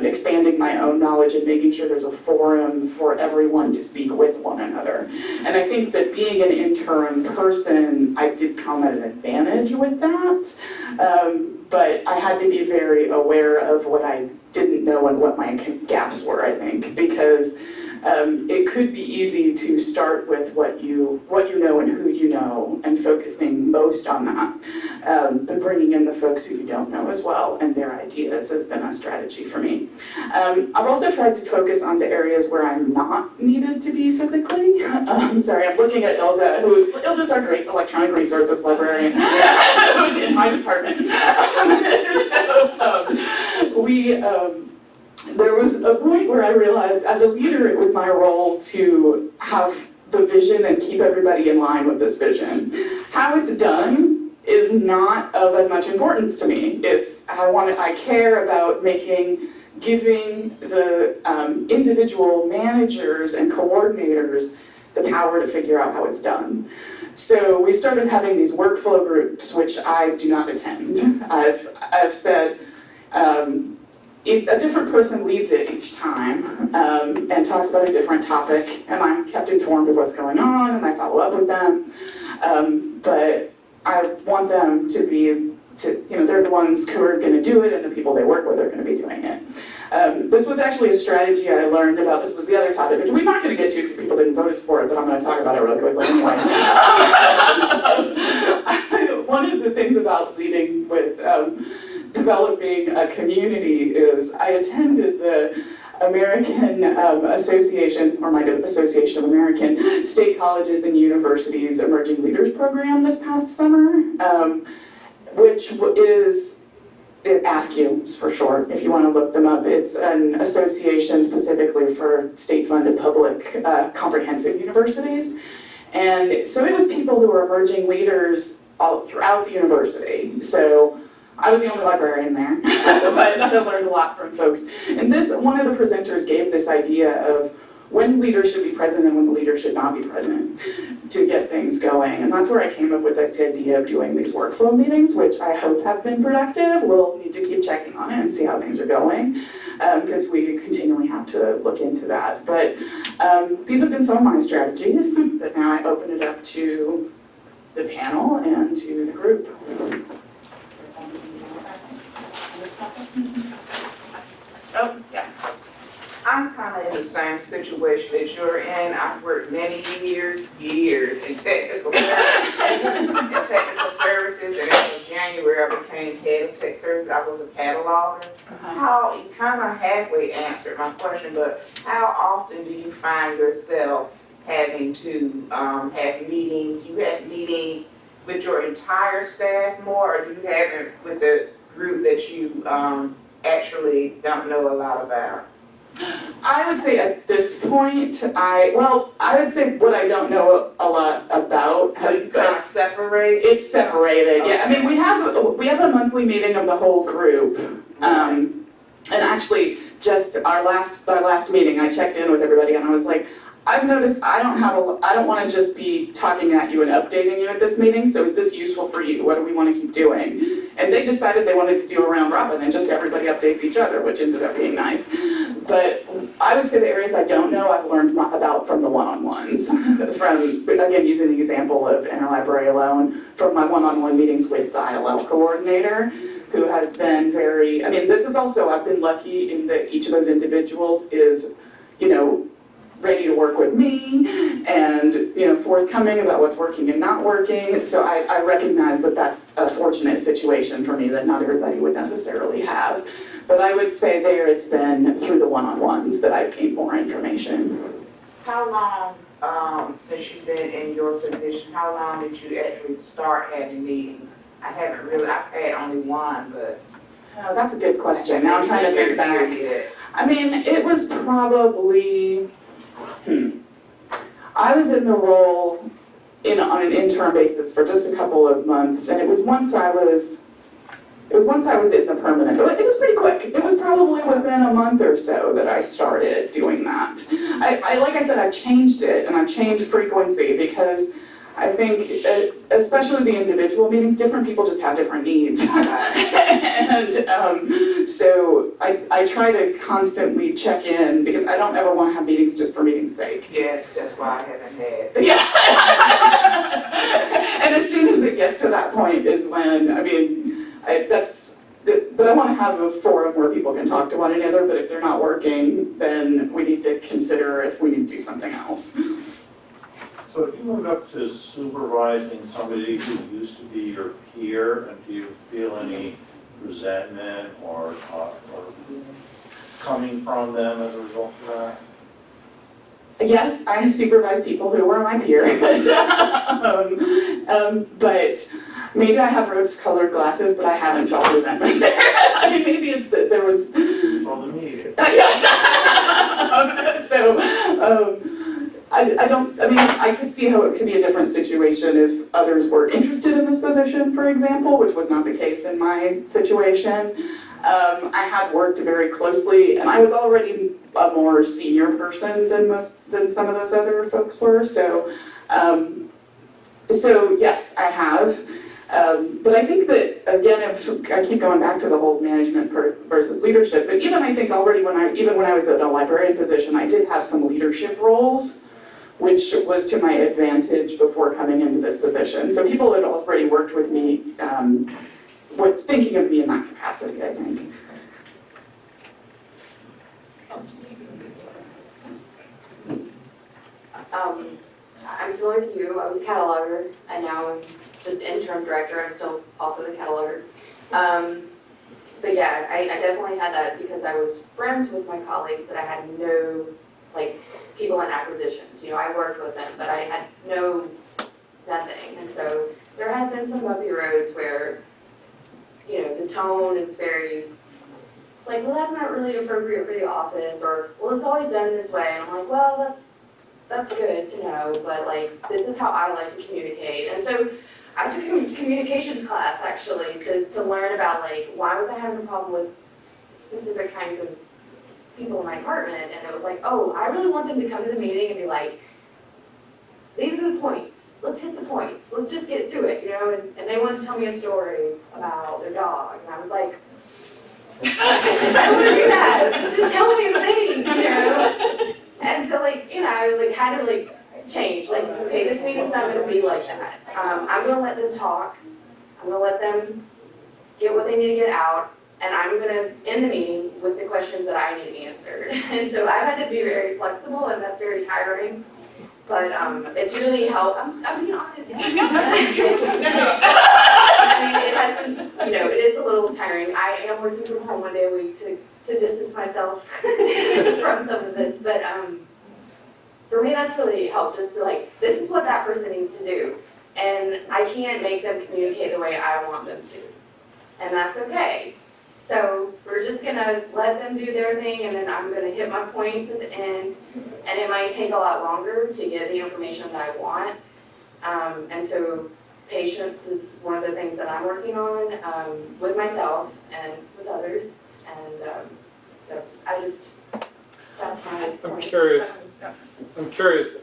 expanding my own knowledge and making sure there's a forum for everyone to speak with one another. And I think that being an interim person, I did come at an advantage with that, but I had to be very aware of what I didn't know and what my gaps were, I think, because it could be easy to start with what you know and who you know, and focusing most on that. But bringing in the folks who you don't know as well and their ideas has been a strategy for me. I've also tried to focus on the areas where I'm not needed to be physically. Sorry, I'm looking at Ilda, Ilda's our great electronic resources librarian, who's in my department. There was a point where I realized as a leader it was my role to have the vision and keep everybody in line with this vision. How it's done is not of as much importance to me. I care about giving the individual managers and coordinators the power to figure out how it's done. So we started having these workflow groups, which I do not attend. I've said, if a different person leads it each time and talks about a different topic, and I'm kept informed of what's going on, and I follow up with them. But I want them they're the ones who are going to do it, and the people they work with are going to be doing it. This was actually a strategy I learned about. This was the other topic, which we're not going to get to because people didn't vote us for it, but I'm going to talk about it really quickly anyway. One of the things about leading with developing a community is I attended the American Association, or my Association of American State Colleges and Universities Emerging Leaders Program this past summer, which is ASCU for short, if you want to look them up. It's an association specifically for state-funded public comprehensive universities. And so it was people who were emerging leaders all throughout the university. So I was the only librarian there, but I learned a lot from folks. And one of the presenters gave this idea of when leaders should be present and when the leader should not be present to get things going. And that's where I came up with this idea of doing these workflow meetings, which I hope have been productive. We'll need to keep checking on it and see how things are going, because we continually have to look into that. But these have been some of my strategies, but now I open it up to the panel and to the group. Oh, yeah. I'm kind of in the same situation that you're in. I've worked many years in technical services, and in January I became head of tech services. I was a cataloger. How, you kind of halfway answered my question, but how often do you find yourself having to have meetings? Do you have meetings with your entire staff more, or do you have it with the group that you actually don't know a lot about? I would say at this point, I would say what I don't know a lot about So has you kind of separate? it's separated, yeah. I mean, we have a monthly meeting of the whole group. And actually, just our last meeting, I checked in with everybody and I was like, I've noticed I don't want to just be talking at you and updating you at this meeting, so is this useful for you? What do we want to keep doing? And they decided they wanted to do a round robin and just everybody updates each other, which ended up being nice. But I would say the areas I don't know, I've learned about from the one-on-ones. From, again, using the example of Interlibrary Alone, from my one-on-one meetings with the ILL coordinator, who has been very, I mean, this is also, I've been lucky in that each of those individuals is, ready to work with me and, forthcoming about what's working and not working. So I recognize that that's a fortunate situation for me that not everybody would necessarily have. But I would say there it's been through the one-on-ones that I've gained more information. How long, since you've been in your position, how long did you actually start having meetings? I've had only one, but. Oh, that's a good question. Now I'm trying to think back. I mean, it was probably, I was in the role on an interim basis for just a couple of months, and it was once I was in the permanent. It was pretty quick. It was probably within a month or so that I started doing that. Like I said, I've changed it, and I've changed frequency because I think, especially the individual meetings, different people just have different needs. And so I try to constantly check in because I don't ever want to have meetings just for meeting's sake. Yes, that's why I haven't had. Yeah. And as soon as it gets to that point is when, but I want to have a forum where people can talk to one another, but if they're not working, then we need to consider if we need to do something else. So if you moved up to supervising somebody who used to be your peer, and do you feel any resentment or coming from them as a result of that? Yes, I supervise people who were my peers. But maybe I have rose-colored glasses, but I haven't felt resentment there. I mean, maybe it's that there was. Well, the media. Yes. I could see how it could be a different situation if others were interested in this position, for example, which was not the case in my situation. I had worked very closely, and I was already a more senior person than some of those other folks were. So yes, I have. But I think that, again, if I keep going back to the whole management versus leadership, but even I think already when I was in a librarian position, I did have some leadership roles, which was to my advantage before coming into this position. So people had already worked with me, were thinking of me in that capacity, I think. I'm similar to you. I was a cataloger, and now I'm just interim director. I'm still also the cataloger. But yeah, I definitely had that because I was friends with my colleagues that I had no, people in acquisitions. I worked with them, but I had nothing. And so there has been some bumpy roads where, the tone is very, it's like, well, that's not really appropriate for the office, or, well, it's always done this way. And I'm like, well, that's good to know, but this is how I like to communicate. And so I took a communications class actually to learn about why was I having a problem with specific kinds of people in my department, and it was like, oh, I really want them to come to the meeting and be like, these are the points, let's hit the points, let's just get to it, and they wanted to tell me a story about their dog, and I was like, I don't want to do that, just tell me the things, and so I had to change, okay, this meeting's not going to be like that, I'm going to let them talk, I'm going to let them get what they need to get out, and I'm going to end the meeting with the questions that I need answered. And so I've had to be very flexible, and that's very tiring. But it's really helped. I'm being honest. I mean, it has been, it is a little tiring. I am working from home one day a week to distance myself from some of this. But for me, that's really helped. Just this is what that person needs to do. And I can't make them communicate the way I want them to. And that's okay. So we're just gonna let them do their thing, and then I'm gonna hit my points at the end. And it might take a lot longer to get the information that I want. And so patience is one of the things that I'm working on with myself and with others. And so that's my point. I'm curious,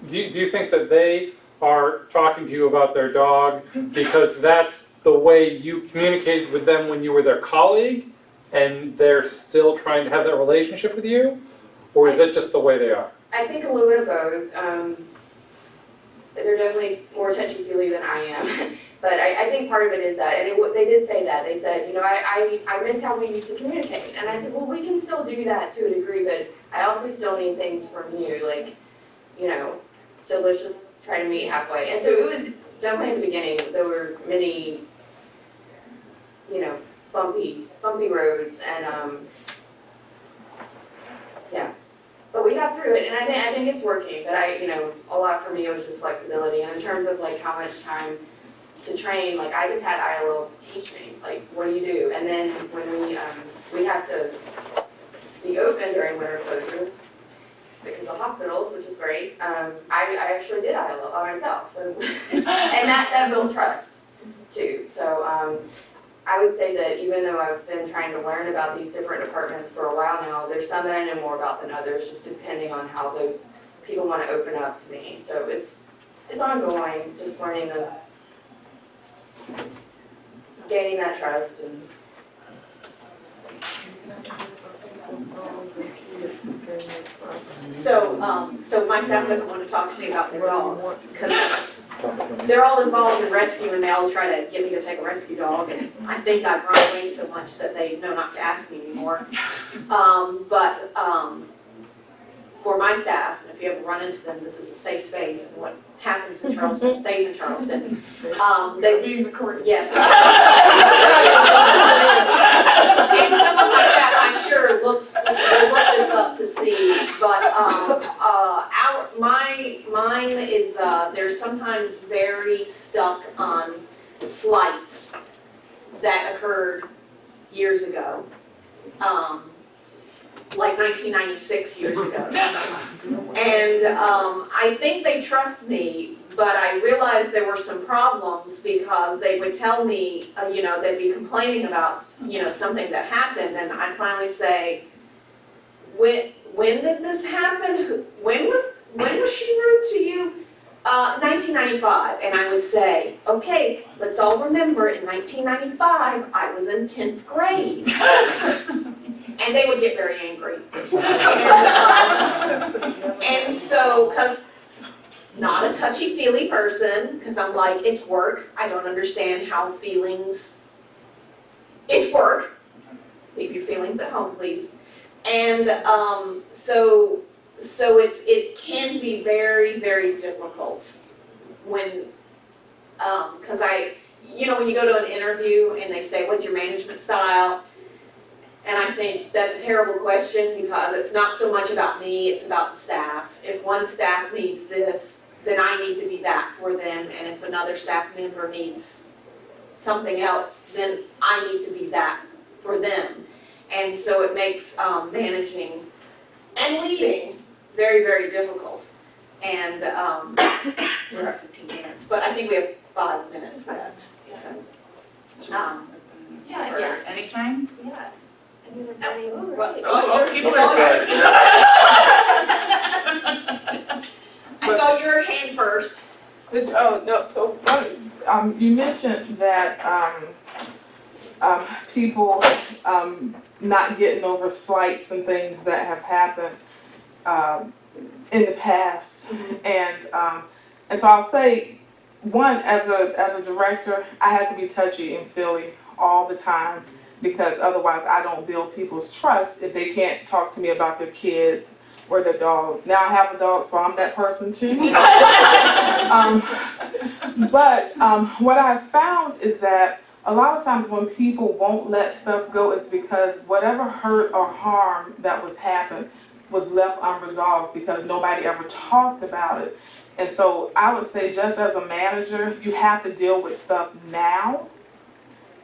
do you think that they are talking to you about their dog because that's the way you communicated with them when you were their colleague and they're still trying to have that relationship with you? Or is it just the way they are? I think a little bit of both. They're definitely more touchy-feely than I am. But I think part of it is that, and they did say that. They said, you know, I miss how we used to communicate. And I said, well, we can still do that to a degree, but I also still need things from you, like, you know, so let's just try to meet halfway. And so it was definitely in the beginning, there were many, you know, bumpy roads, and yeah. But we got through it, and I think it's working. But you know, a lot for me was just flexibility. And in terms of like how much time to train, like I just had ILO teach me, like what do you do? And then when we have to be open during winter closure because of hospitals, which is great. I actually did ILO by myself, and that built trust too. So I would say that even though I've been trying to learn about these different departments for a while now, there's some that I know more about than others, just depending on how those people want to open up to me. So it's ongoing, just learning gaining that trust. And So my staff doesn't want to talk to me about their dogs, because they're all involved in rescue, and they all try to get me to take a rescue dog, and I think I've run away so much that they know not to ask me anymore. But for my staff, and if you ever run into them, this is a safe space, and what happens in Charleston stays in Charleston. They being recorded. Yes. And some of my staff, I'm sure, will look this up to see, but mine is they're sometimes very stuck on slights that occurred years ago. Like 1996 years ago. And I think they trust me, but I realized there were some problems because they would tell me, you know, they'd be complaining about, you know, something that happened, and I'd finally say, when did this happen? When was she rude to you? 1995, and I would say, okay, let's all remember in 1995, I was in 10th grade. And they would get very angry. And so, because not a touchy-feely person, because I'm like, it's work. I don't understand how feelings, it's work. Leave your feelings at home, please. And so it can be very, very difficult when, because you know, when you go to an interview and they say, what's your management style? And I think that's a terrible question because it's not so much about me, it's about the staff. If one staff needs this, then I need to be that for them. And if another staff member needs something else, then I need to be that for them. And so it makes managing and leading very, very difficult. And we're at 15 minutes, but I think we have 5 minutes left. So, Yeah, anytime? yeah. Oh, people are saying. I saw your hand first. You mentioned that people not getting over slights and things that have happened in the past, and so I'll say, one, as a director, I have to be touchy and feely all the time, because otherwise I don't build people's trust if they can't talk to me about their kids or their dog. Now I have a dog, so I'm that person too. But what I've found is that a lot of times when people won't let stuff go, it's because whatever hurt or harm that was happened was left unresolved because nobody ever talked about it. And so I would say, just as a manager, you have to deal with stuff now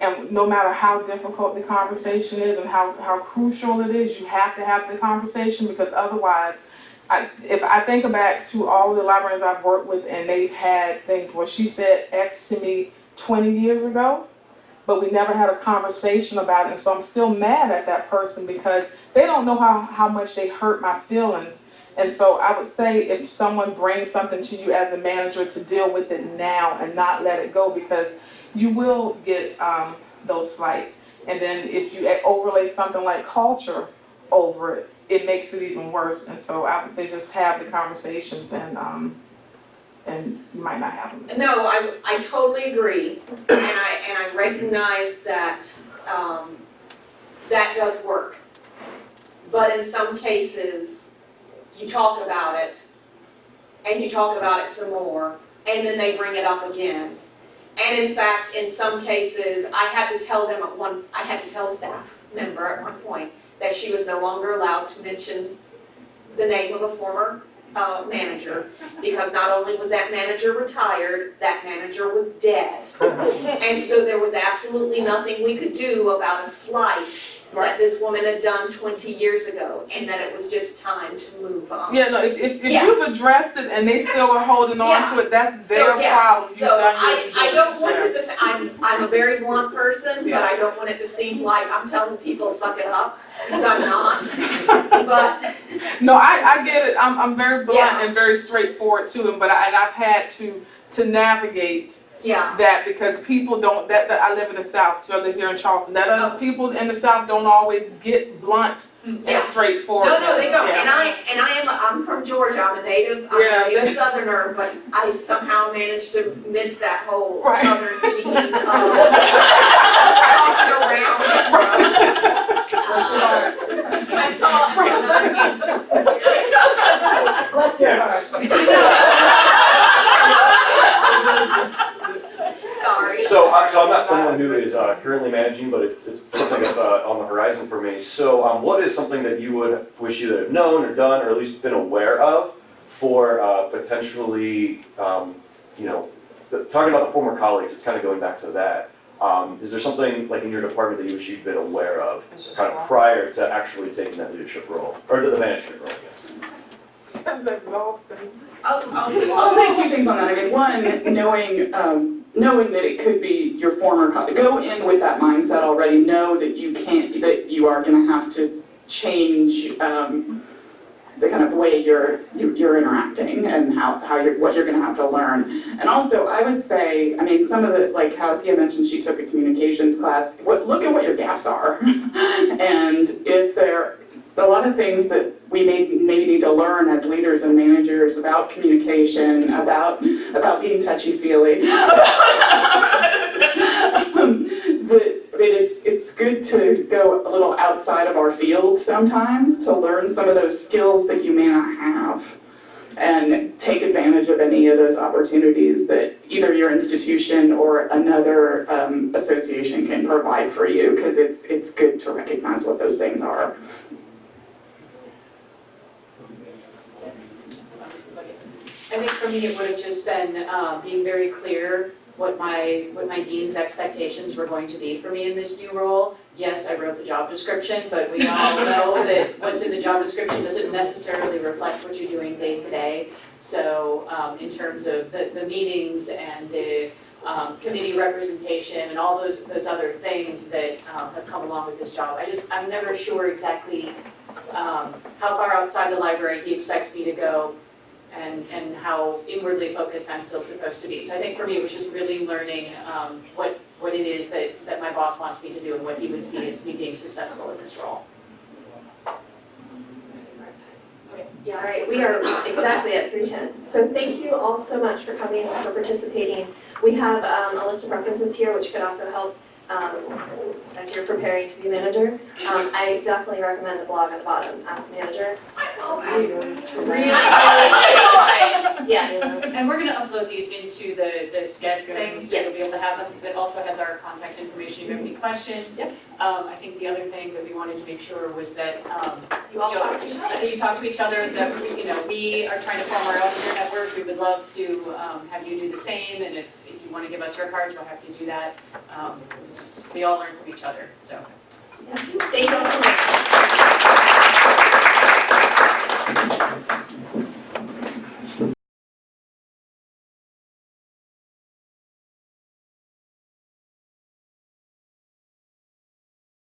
And no matter how difficult the conversation is and how crucial it is, you have to have the conversation, because otherwise, if I think back to all the librarians I've worked with and they've had things where she said X to me 20 years ago, but we never had a conversation about it, and so I'm still mad at that person because they don't know how much they hurt my feelings. And so I would say if someone brings something to you as a manager, to deal with it now and not let it go, because you will get those slights. And then if you overlay something like culture over it, it makes it even worse. And so I would say just have the conversations, and you might not have them. No, I totally agree, and I recognize that that does work. But in some cases, you talk about it, and you talk about it some more, and then they bring it up again. And in fact, in some cases, I had to tell a staff member at one point that she was no longer allowed to mention the name of a former manager, because not only was that manager retired, that manager was dead. And so there was absolutely nothing we could do about a slight that this woman had done 20 years ago, and that it was just time to move on. Yeah, no, if you've addressed it and they still are holding on to it, that's their problem. You've So done I don't want it to, I'm a very blunt person, but I don't want it to seem like I'm telling people suck it up, because I'm not. But no, I get it. I'm very blunt Yeah. and very straightforward too, and I've had to navigate that, because people don't, that I live in the South too, I live here in Charleston, that other people in the South don't always get blunt and straightforward. No, they don't. Yeah. I'm from Georgia. I'm a native Southerner, but I somehow managed to miss that whole Southern gene of talking around. I saw Bless your heart. Sorry. So I'm not someone who is currently managing, but it's something that's on the horizon for me. So what is something that you would wish you to have known or done, or at least been aware of, for potentially, talking about the former colleagues, it's kind of going back to that. Is there something like in your department that you wish you'd been aware of kind of prior to actually taking that leadership role, or the management role, I guess? That's exhausting. I'll say two things on that. I mean, one, knowing that it could be your former colleague. Go in with that mindset already. Know that you are going to have to change the kind of way you're interacting and what you're going to have to learn. And also, I would say, I mean, some of the, like how Thea mentioned, she took a communications class. Look at what your gaps are, and if there a lot of things that we maybe need to learn as leaders and managers about communication, about being touchy-feely. It's good to go a little outside of our field sometimes to learn some of those skills that you may not have, and take advantage of any of those opportunities that either your institution or another association can provide for you, because it's good to recognize what those things are. I think for me, it would have just been being very clear what my dean's expectations were going to be for me in this new role. Yes, I wrote the job description, but we all know that what's in the job description doesn't necessarily reflect what you're doing day to day. So in terms of the meetings and the committee representation and all those other things that have come along with this job, I'm never sure exactly how far outside the library he expects me to go, and how inwardly focused I'm still supposed to be. So I think for me, it was just really learning what it is that my boss wants me to do and what he would see as me being successful in this role. All right, we are exactly at 3:10. So thank you all so much for coming and for participating. We have a list of references here which could also help as you're preparing to be manager. I definitely recommend the blog at the bottom, Ask Manager. Really, Yes. And we're gonna upload these into the Sched thing, so you'll Yes. be able to have them, because it also has our contact information if you have any questions. Yep. I think the other thing that we wanted to make sure was that, You all talk to each other. that you talk to each other, that, we are trying to form our own inter network. We would love to have you do the same, and if you want to give us your cards, we'll have to do that, because we all learn from each other, so. Thank you all so much.